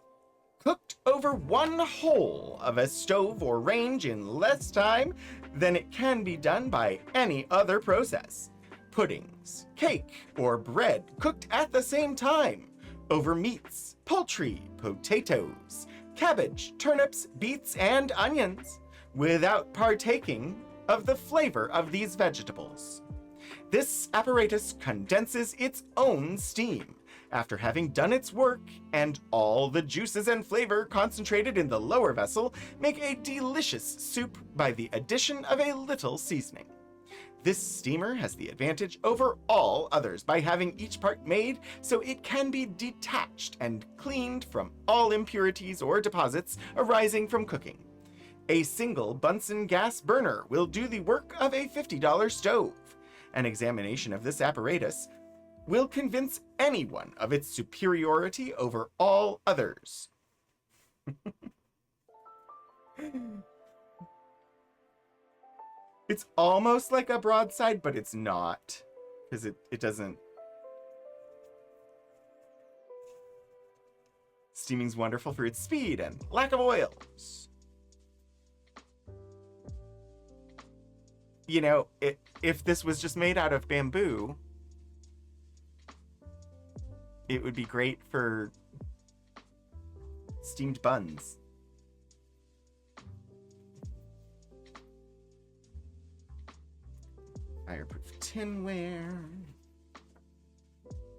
cooked over one hole of a stove or range in less time than it can be done by any other process. Puddings, cake, or bread cooked at the same time over meats, poultry, potatoes, cabbage, turnips, beets, and onions without partaking of the flavor of these vegetables. This apparatus condenses its own steam after having done its work, and all the juices and flavor concentrated in the lower vessel make a delicious soup by the addition of a little seasoning. This steamer has the advantage over all others by having each part made so it can be detached and cleaned from all impurities or deposits arising from cooking. A single Bunsen gas burner will do the work of a $50 stove. An examination of this apparatus will convince anyone of its superiority over all others. It's almost like a broadside, but it's not, because it doesn't. Steaming's wonderful for its speed and lack of oils. You know, if this was just made out of bamboo, it would be great for steamed buns. Fireproof tinware.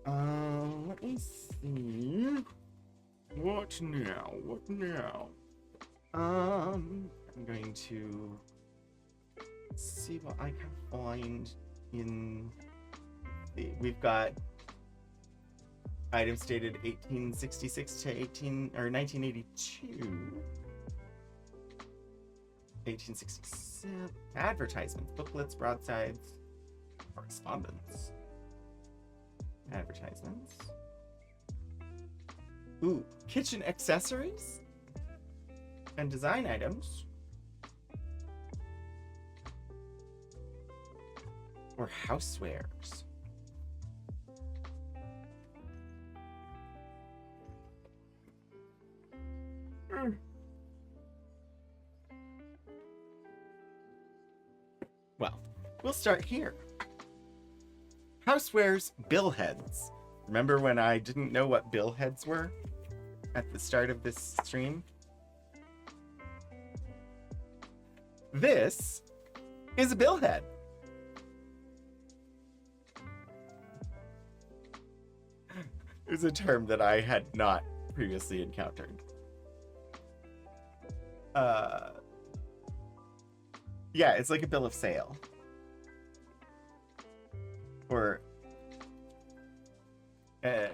Let me see. What now? What now? I'm going to see what I can find in the. We've got items dated 1866 to 1982. 1867. Advertisements, booklets, broadsides, correspondence. Advertisements. Ooh, kitchen accessories and design items. Or housewares. Well, we'll start here. Housewares, Billheads. Remember when I didn't know what Billheads were at the start of this stream? This is a Billhead. It's a term that I had not previously encountered. Yeah, it's like a bill of sale. Or a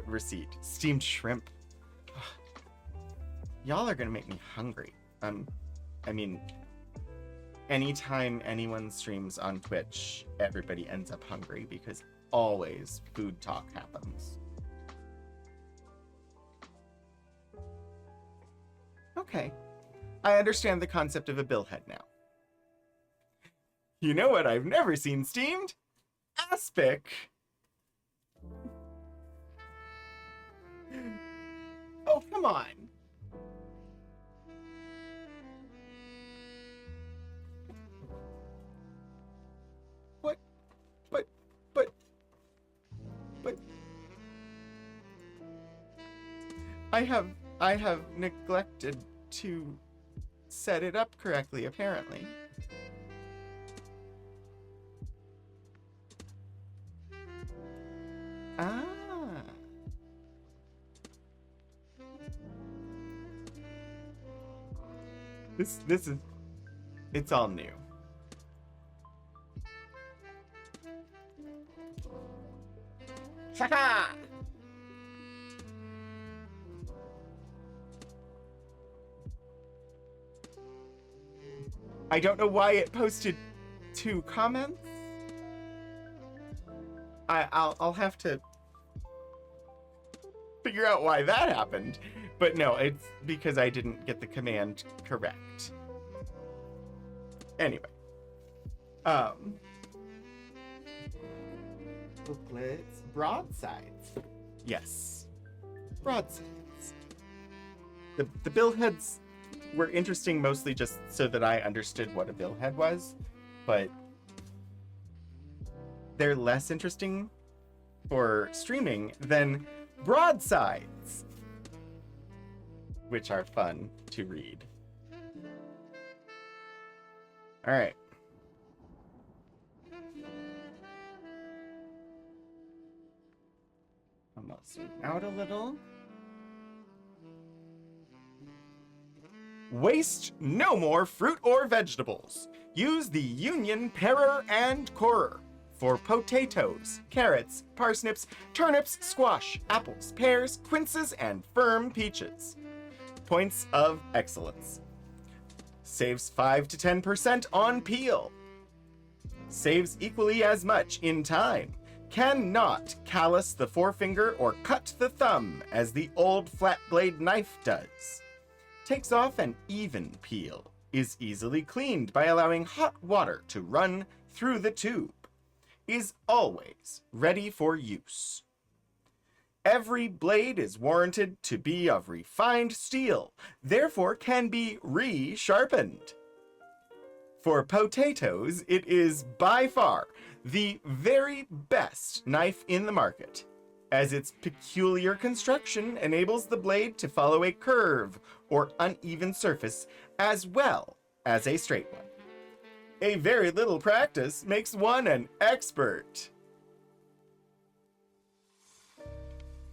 receipt. Steamed shrimp. Y'all are gonna make me hungry. I mean, anytime anyone streams on Twitch, everybody ends up hungry because always food talk happens. Okay, I understand the concept of a billhead now. You know what I've never seen steamed? Aspic! Oh, come on! What? But... I have neglected to set it up correctly, apparently. Ah. This is, it's all new. Haha! I don't know why it posted 2 comments. I'll have to figure out why that happened. But no, it's because I didn't get the command correct. Anyway. Booklets. Broadsides. Yes. Broadsides. The billheads were interesting mostly just so that I understood what a billhead was, but they're less interesting for streaming than broadsides, which are fun to read. All right. I'm gonna zoom out a little. Waste no more fruit or vegetables. Use the Union Parer and Corer for potatoes, carrots, parsnips, turnips, squash, apples, pears, quinces, and firm peaches. Points of excellence. Saves 5 to 10% on peel. Saves equally as much in time. Cannot callus the forefinger or cut the thumb as the old flat blade knife does. Takes off an even peel. Is easily cleaned by allowing hot water to run through the tube. Is always ready for use. Every blade is warranted to be of refined steel, therefore can be re-sharpened. For potatoes, it is by far the very best knife in the market, as its peculiar construction enables the blade to follow a curve or uneven surface as well as a straight one. A very little practice makes one an expert.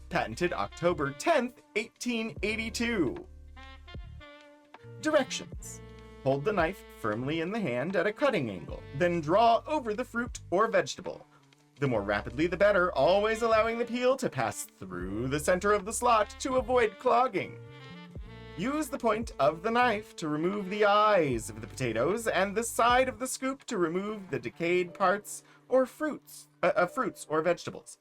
Patented October 10th, 1882. Directions. Hold the knife firmly in the hand at a cutting angle, then draw over the fruit or vegetable. The more rapidly the better, always allowing the peel to pass through the center of the slot to avoid clogging. Use the point of the knife to remove the eyes of the potatoes and the side of the scoop to remove the decayed parts or fruits or vegetables.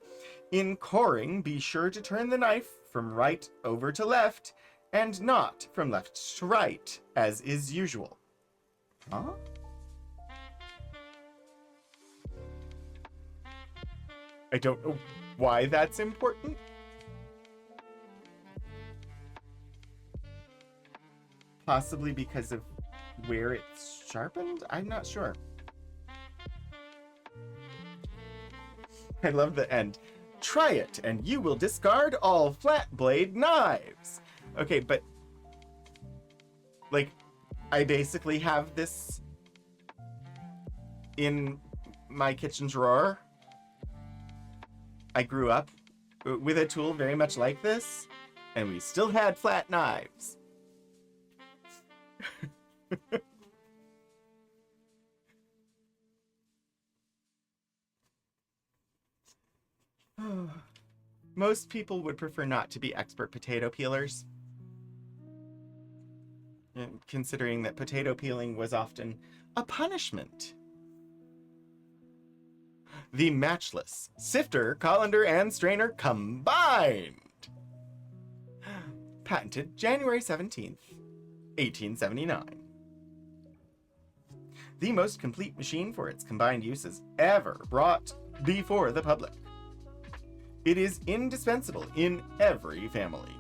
In coring, be sure to turn the knife from right over to left and not from left to right, as is usual. Huh? I don't know why that's important. Possibly because of where it's sharpened? I'm not sure. I love the end. Try it and you will discard all flat blade knives. Okay, but like I basically have this in my kitchen drawer. I grew up with a tool very much like this, and we still had flat knives. Most people would prefer not to be expert potato peelers, considering that potato peeling was often a punishment. The matchless Sifter, Colander, and Strainer combined. Patented January 17th, 1879. The most complete machine for its combined uses ever brought before the public. It is indispensable in every family.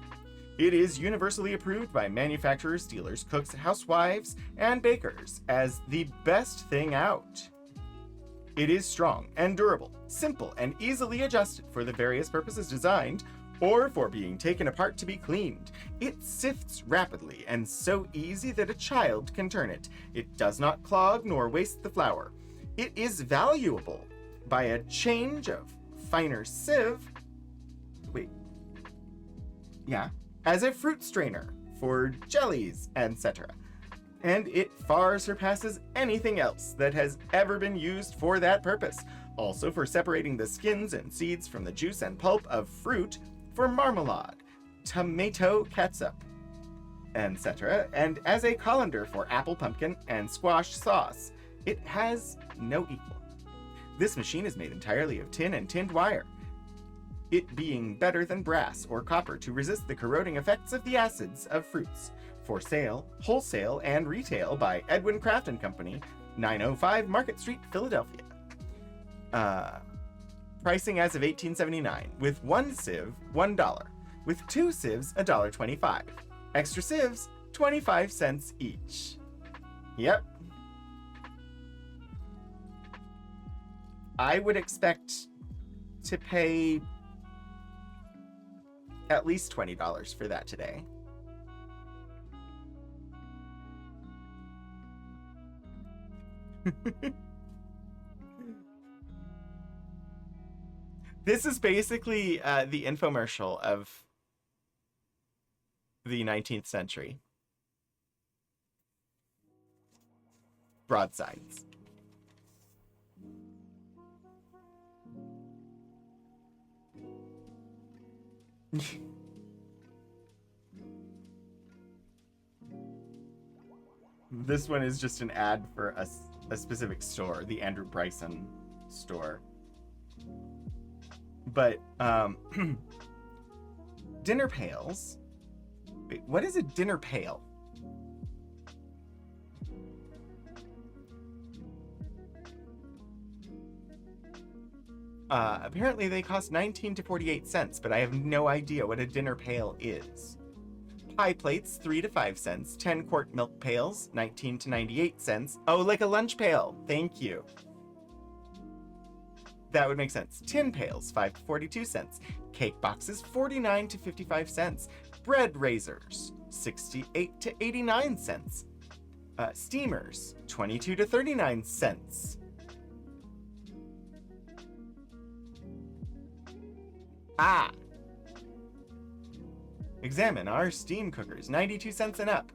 It is universally approved by manufacturers, dealers, cooks, housewives, and bakers as the best thing out. It is strong and durable, simple and easily adjusted for the various purposes designed, or for being taken apart to be cleaned. It sifts rapidly and so easy that a child can turn it. It does not clog nor waste the flour. It is valuable by a change of finer sieve wait. Yeah. As a fruit strainer for jellies, etc. And it far surpasses anything else that has ever been used for that purpose. Also for separating the skins and seeds from the juice and pulp of fruit for marmalade, tomato ketchup, etc. And as a colander for apple pumpkin and squash sauce. It has no equal. This machine is made entirely of tin and tinned wire, it being better than brass or copper to resist the corroding effects of the acids of fruits. For sale, wholesale, and retail by Edwin Craft & Company, 905 Market Street, Philadelphia. Pricing as of $18.79, with 1 sieve, $1, with 2 sieves, $1.25. Extra sieves, 25 cents each. Yep. I would expect to pay at least $20 for that today. This is basically the infomercial of the 19th century. Broadsides. This one is just an ad for a specific store, the Andrew Bryson store. But dinner pails. Wait, what is a dinner pail? Apparently they cost 19 to 48 cents, but I have no idea what a dinner pail is. Pie plates, 3 to 5 cents. 10-quart milk pails, 19 to 98 cents. Oh, like a lunch pail. Thank you. That would make sense. Tin pails, 5 to 42 cents. Cake boxes, 49 to 55 cents. Bread raisers, 68 to 89 cents. Steamers, 22 to 39 cents. Ah! Examine our steam cookers, 92 cents and up.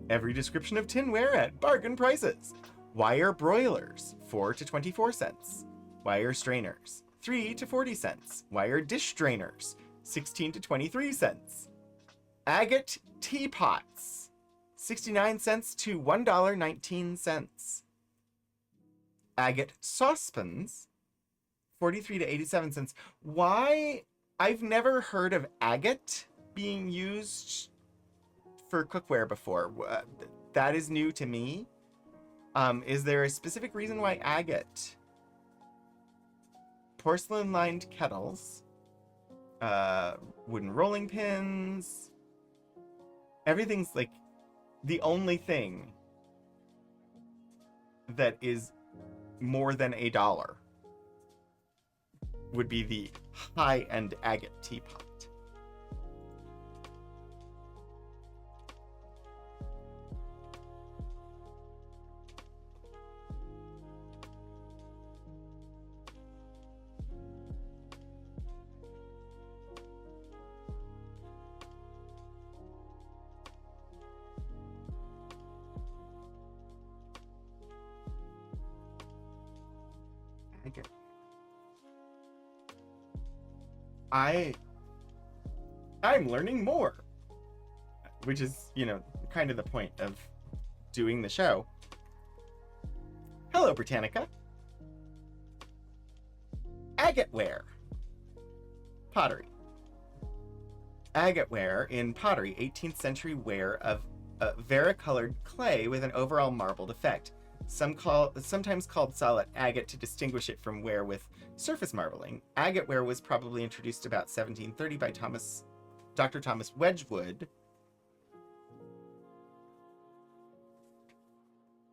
Every description of tinware at bargain prices. Wire broilers, 4 to 24 cents. Wire strainers, 3 to 40 cents. Wire dish strainers, 16 to 23 cents. Agate teapots, 69 cents to $1.19. Agate saucepans, 43 to 87 cents. Why? I've never heard of agate being used for cookware before. That is new to me. Is there a specific reason why agate? Porcelain lined kettles, wooden rolling pins. Everything's like the only thing that is more than $1 would be the high-end agate teapot. Agate. I'm learning more, which is, kind of the point of doing the show. Hello, Britannica. Agateware. Pottery. Agateware in pottery, 18th century ware of varicolored clay with an overall marbled effect. Sometimes called solid agate to distinguish it from ware with surface marbling. Agate ware was probably introduced about 1730 by Dr. Thomas Wedgwood.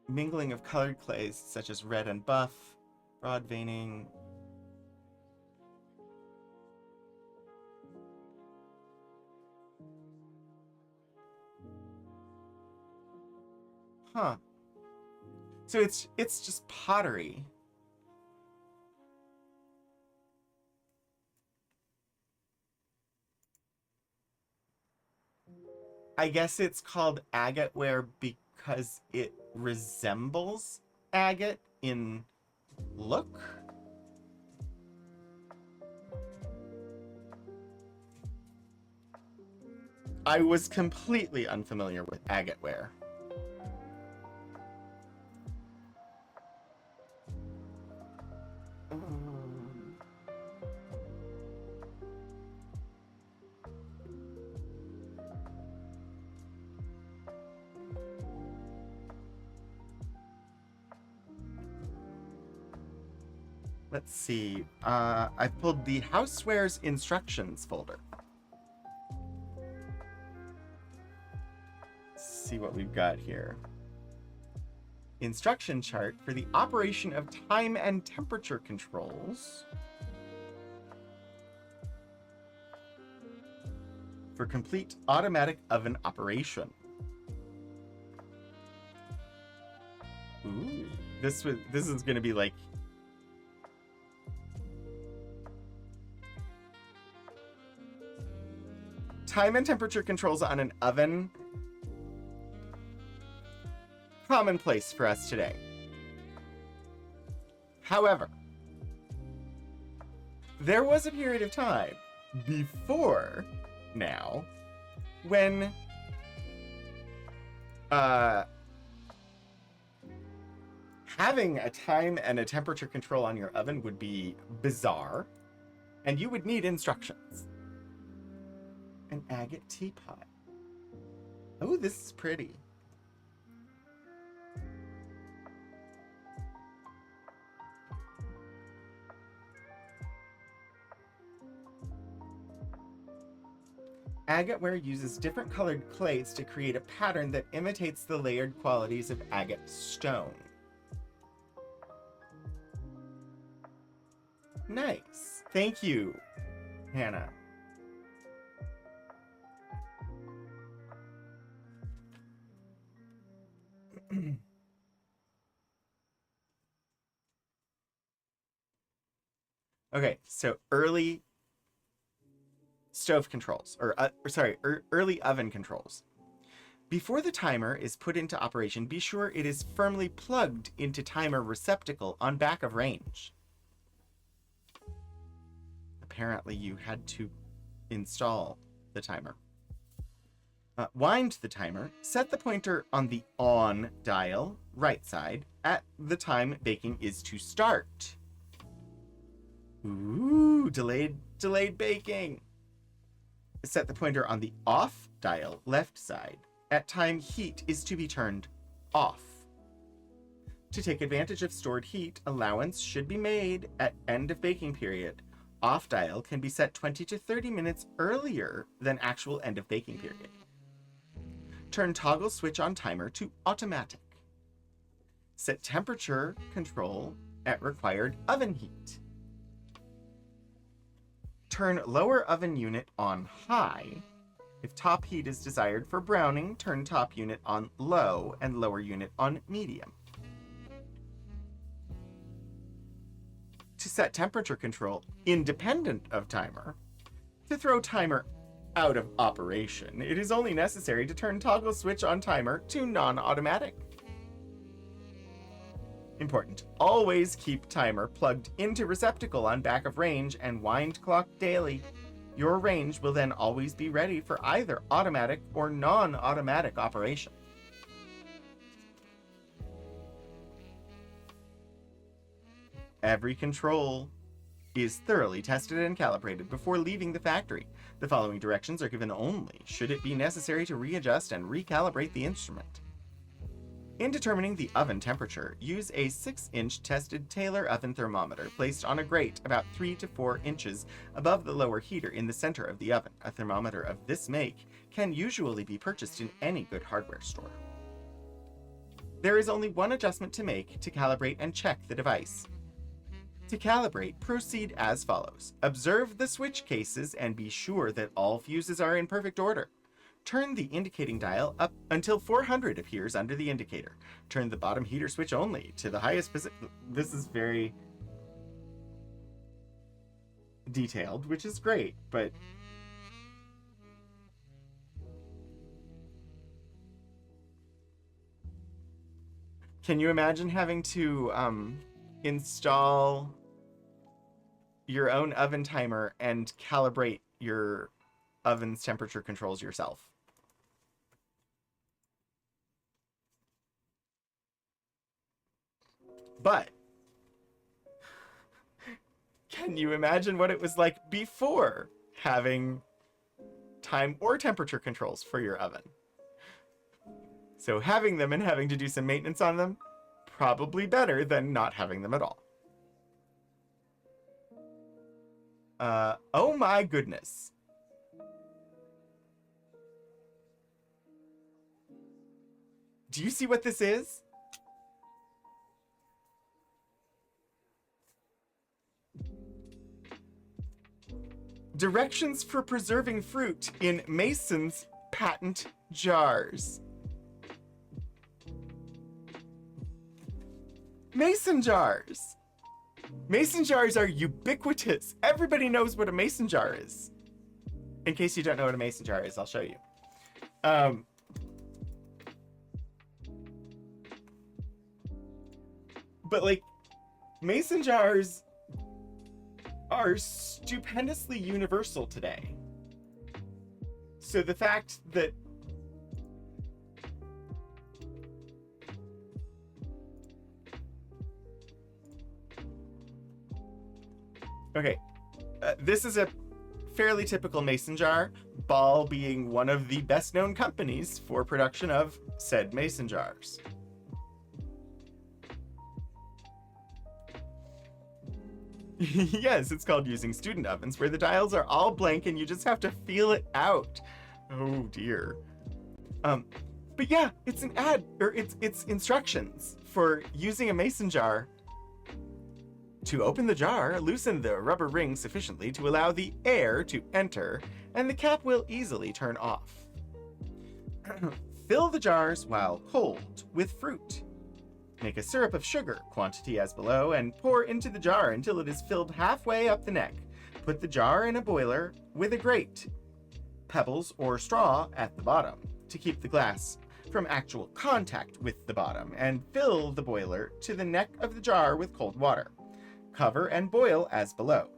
Mingling of colored clays such as red and buff, broad veining. Huh. So it's just pottery. I guess it's called agate ware because it resembles agate in look. I was completely unfamiliar with agate ware. Let's see. I pulled the Housewares Instructions folder. Let's see what we've got here. Instruction chart for the operation of time and temperature controls for complete automatic oven operation. Ooh, this is going to be like time and temperature controls on an oven. Commonplace for us today. However, there was a period of time before now when having a time and a temperature control on your oven would be bizarre, and you would need instructions. An agate teapot. Oh, this is pretty. Agate ware uses different colored clays to create a pattern that imitates the layered qualities of agate stone. Nice. Thank you, Hannah. Okay, so early stove controls, early oven controls. Before the timer is put into operation, be sure it is firmly plugged into timer receptacle on back of range. Apparently you had to install the timer. Wind the timer, set the pointer on the on dial, right side, at the time baking is to start. Ooh, delayed baking. Set the pointer on the off dial, left side, at time heat is to be turned off. To take advantage of stored heat, allowance should be made at end of baking period. Off dial can be set 20 to 30 minutes earlier than actual end of baking period. Turn toggle switch on timer to automatic. Set temperature control at required oven heat. Turn lower oven unit on high. If top heat is desired for browning, turn top unit on low and lower unit on medium. To set temperature control independent of timer, to throw timer out of operation, it is only necessary to turn toggle switch on timer to non-automatic. Important. Always keep timer plugged into receptacle on back of range and wind clock daily. Your range will then always be ready for either automatic or non-automatic operation. Every control is thoroughly tested and calibrated before leaving the factory. The following directions are given only should it be necessary to readjust and recalibrate the instrument. In determining the oven temperature, use a 6-inch tested Taylor oven thermometer placed on a grate about 3 to 4 inches above the lower heater in the center of the oven. A thermometer of this make can usually be purchased in any good hardware store. There is only one adjustment to make to calibrate and check the device. To calibrate, proceed as follows. Observe the switch cases and be sure that all fuses are in perfect order. Turn the indicating dial up until 400 appears under the indicator. Turn the bottom heater switch only to the highest position. This is very detailed, which is great, but Can you imagine having to install your own oven timer and calibrate your oven's temperature controls yourself? But can you imagine what it was like before having time or temperature controls for your oven? So having them and having to do some maintenance on them, probably better than not having them at all. Oh my goodness. Do you see what this is? Directions for preserving fruit in Mason's patent jars. Mason jars. Mason jars are ubiquitous. Everybody knows what a mason jar is. In case you don't know what a mason jar is, I'll show you. But like, mason jars are stupendously universal today. So the fact that this is a fairly typical mason jar, Ball being one of the best known companies for production of said mason jars. Yes, it's called using student ovens, where the dials are all blank and you just have to feel it out. Oh dear. But yeah, it's an ad, or it's instructions for using a mason jar. To open the jar, loosen the rubber ring sufficiently to allow the air to enter, and the cap will easily turn off. Fill the jars while cold with fruit. Make a syrup of sugar, quantity as below, and pour into the jar until it is filled halfway up the neck. Put the jar in a boiler with a grate, pebbles or straw at the bottom to keep the glass from actual contact with the bottom, and fill the boiler to the neck of the jar with cold water. Cover and boil as below.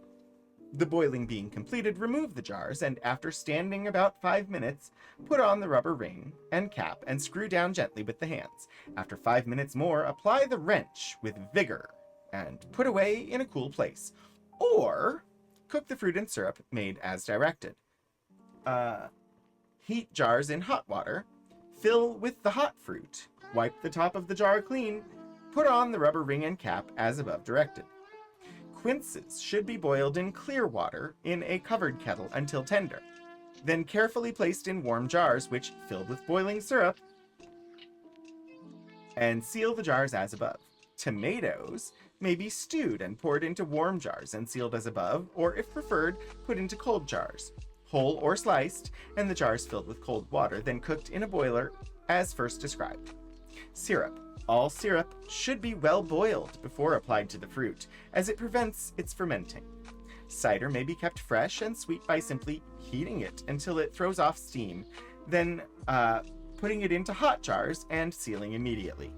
The boiling being completed, remove the jars, and after standing about 5 minutes, put on the rubber ring and cap and screw down gently with the hands. After 5 minutes more, apply the wrench with vigor and put away in a cool place. Or cook the fruit and syrup made as directed. Heat jars in hot water, fill with the hot fruit, wipe the top of the jar clean, put on the rubber ring and cap as above directed. Quinces should be boiled in clear water in a covered kettle until tender, then carefully placed in warm jars which, filled with boiling syrup, and seal the jars as above. Tomatoes may be stewed and poured into warm jars and sealed as above, or if preferred, put into cold jars, whole or sliced, and the jars filled with cold water, then cooked in a boiler as first described. Syrup. All syrup should be well boiled before applied to the fruit, as it prevents its fermenting. Cider may be kept fresh and sweet by simply heating it until it throws off steam, then putting it into hot jars and sealing immediately.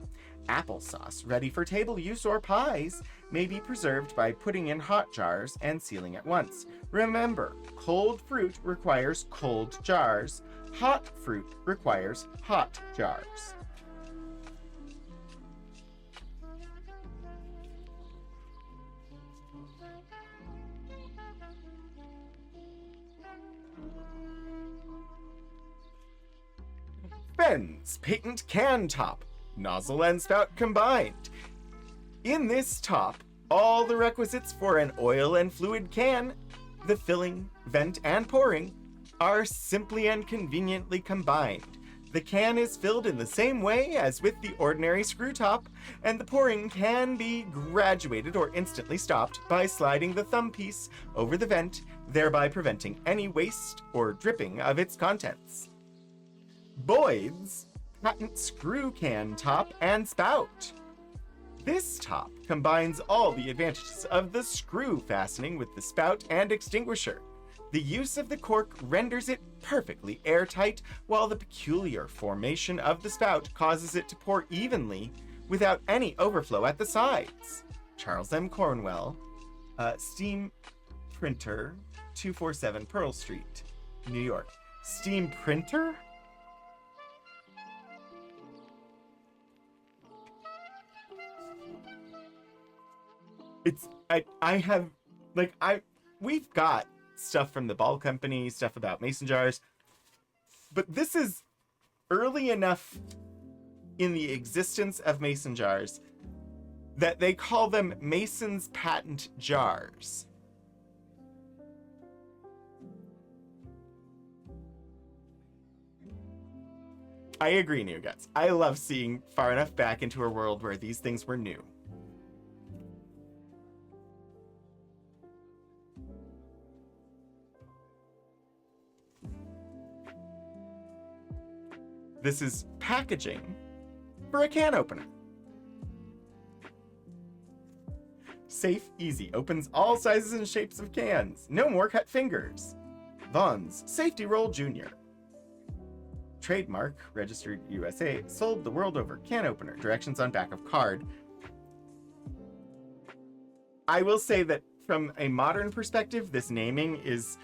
Applesauce, ready for table use or pies, may be preserved by putting in hot jars and sealing at once. Remember, cold fruit requires cold jars. Hot fruit requires hot jars. Ben's patent can top, nozzle and spout combined. In this top, all the requisites for an oil and fluid can, the filling, vent, and pouring, are simply and conveniently combined. The can is filled in the same way as with the ordinary screw top, and the pouring can be graduated or instantly stopped by sliding the thumb piece over the vent, thereby preventing any waste or dripping of its contents. Boyd's patent screw can top and spout. This top combines all the advantages of the screw fastening with the spout and extinguisher. The use of the cork renders it perfectly airtight, while the peculiar formation of the spout causes it to pour evenly without any overflow at the sides. Charles M. Cornwell, Steam Printer, 247 Pearl Street, New York. Steam Printer? We've got stuff from the Ball Company, stuff about mason jars, but this is early enough in the existence of mason jars that they call them Mason's patent jars. I agree, New Guts. I love seeing far enough back into a world where these things were new. This is packaging for a can opener. Safe, easy, opens all sizes and shapes of cans. No more cut fingers. Vaughn's Safety Roll Junior. Trademark, registered USA, sold the world over. Can opener, directions on back of card. I will say that from a modern perspective, this naming is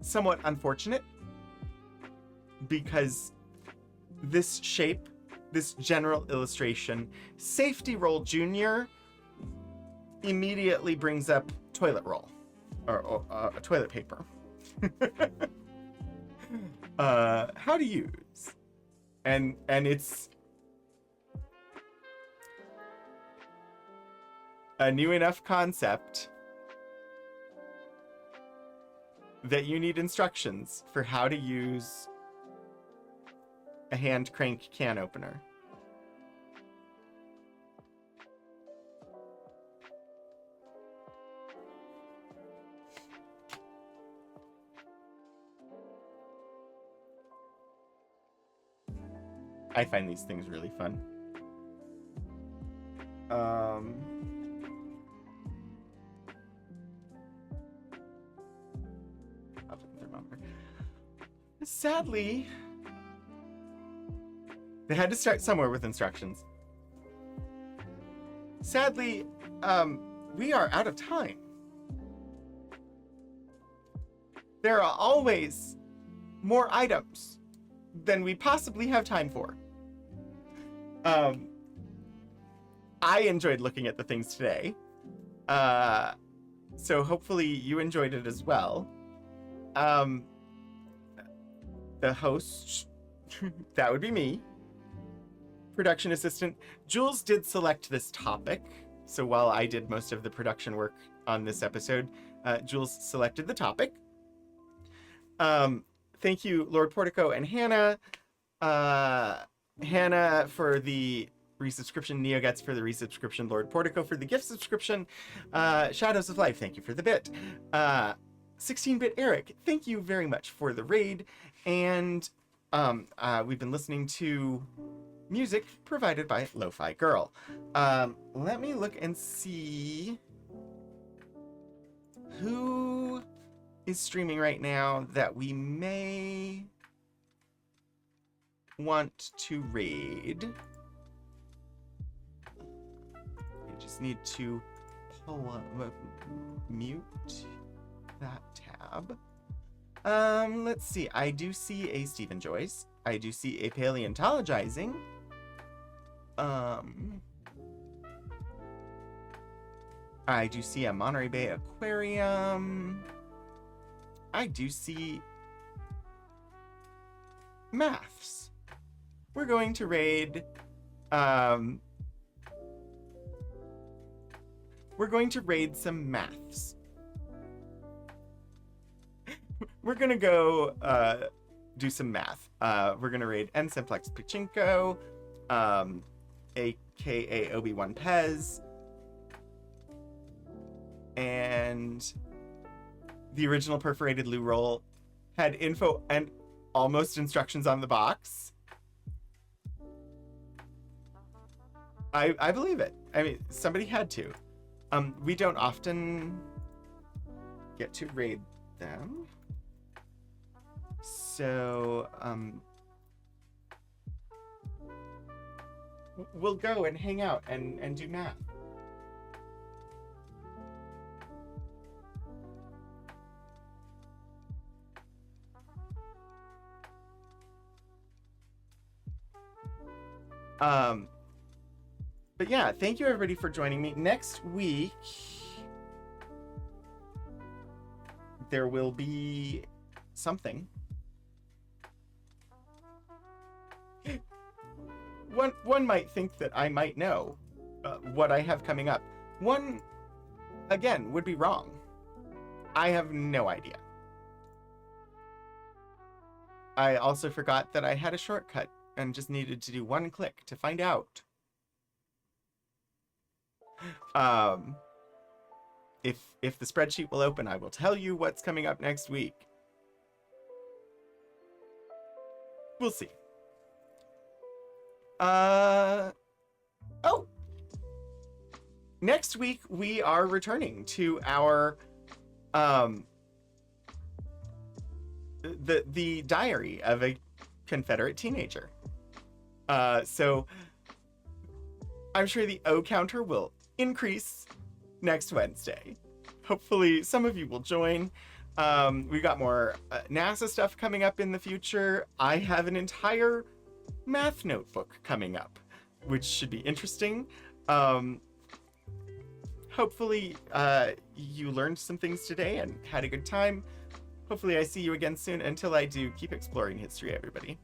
somewhat unfortunate, because this shape, this general illustration, Safety Roll Junior, immediately brings up toilet roll or toilet paper. How to use, and it's a new enough concept that you need instructions for how to use a hand crank can opener. I find these things really fun. Sadly, they had to start somewhere with instructions. Sadly, we are out of time. There are always more items than we possibly have time for. I enjoyed looking at the things today. So hopefully you enjoyed it as well. The host, that would be me. Production assistant. Jules did select this topic. So while I did most of the production work on this episode, Jules selected the topic. Thank you, Lord Portico and Hannah. Hannah for the resubscription, NeoGuts for the resubscription, Lord Portico for the gift subscription, Shadows of Life, thank you for the bit. 16-bit Eric, thank you very much for the raid. And we've been listening to music provided by Lo-Fi Girl. Let me look and see who is streaming right now that we may want to raid. I just need to mute that tab. Let's see. I do see a Stephen Joyce. I do see a Paleontologizing. I do see a Monterey Bay Aquarium. I do see Maths. We're going to raid some Maths. We're gonna go do some math. We're gonna raid N Simplex Pachinko, aka Obi-Wan Pez, and the original perforated loo roll had info and almost instructions on the box. I believe it. I mean, somebody had to. We don't often get to raid them. So, we'll go and hang out and do math. But yeah, thank you everybody for joining me. Next week, there will be something. One might think that I might know what I have coming up. One, again, would be wrong. I have no idea. I also forgot that I had a shortcut and just needed to do one click to find out. If the spreadsheet will open, I will tell you what's coming up next week. We'll see. Oh! Next week, we are returning to our, the diary of a Confederate teenager. So I'm sure the O counter will increase next Wednesday. Hopefully some of you will join. We got more NASA stuff coming up in the future. I have an entire math notebook coming up, which should be interesting. Hopefully you learned some things today and had a good time. Hopefully I see you again soon. Until I do, keep exploring history, everybody.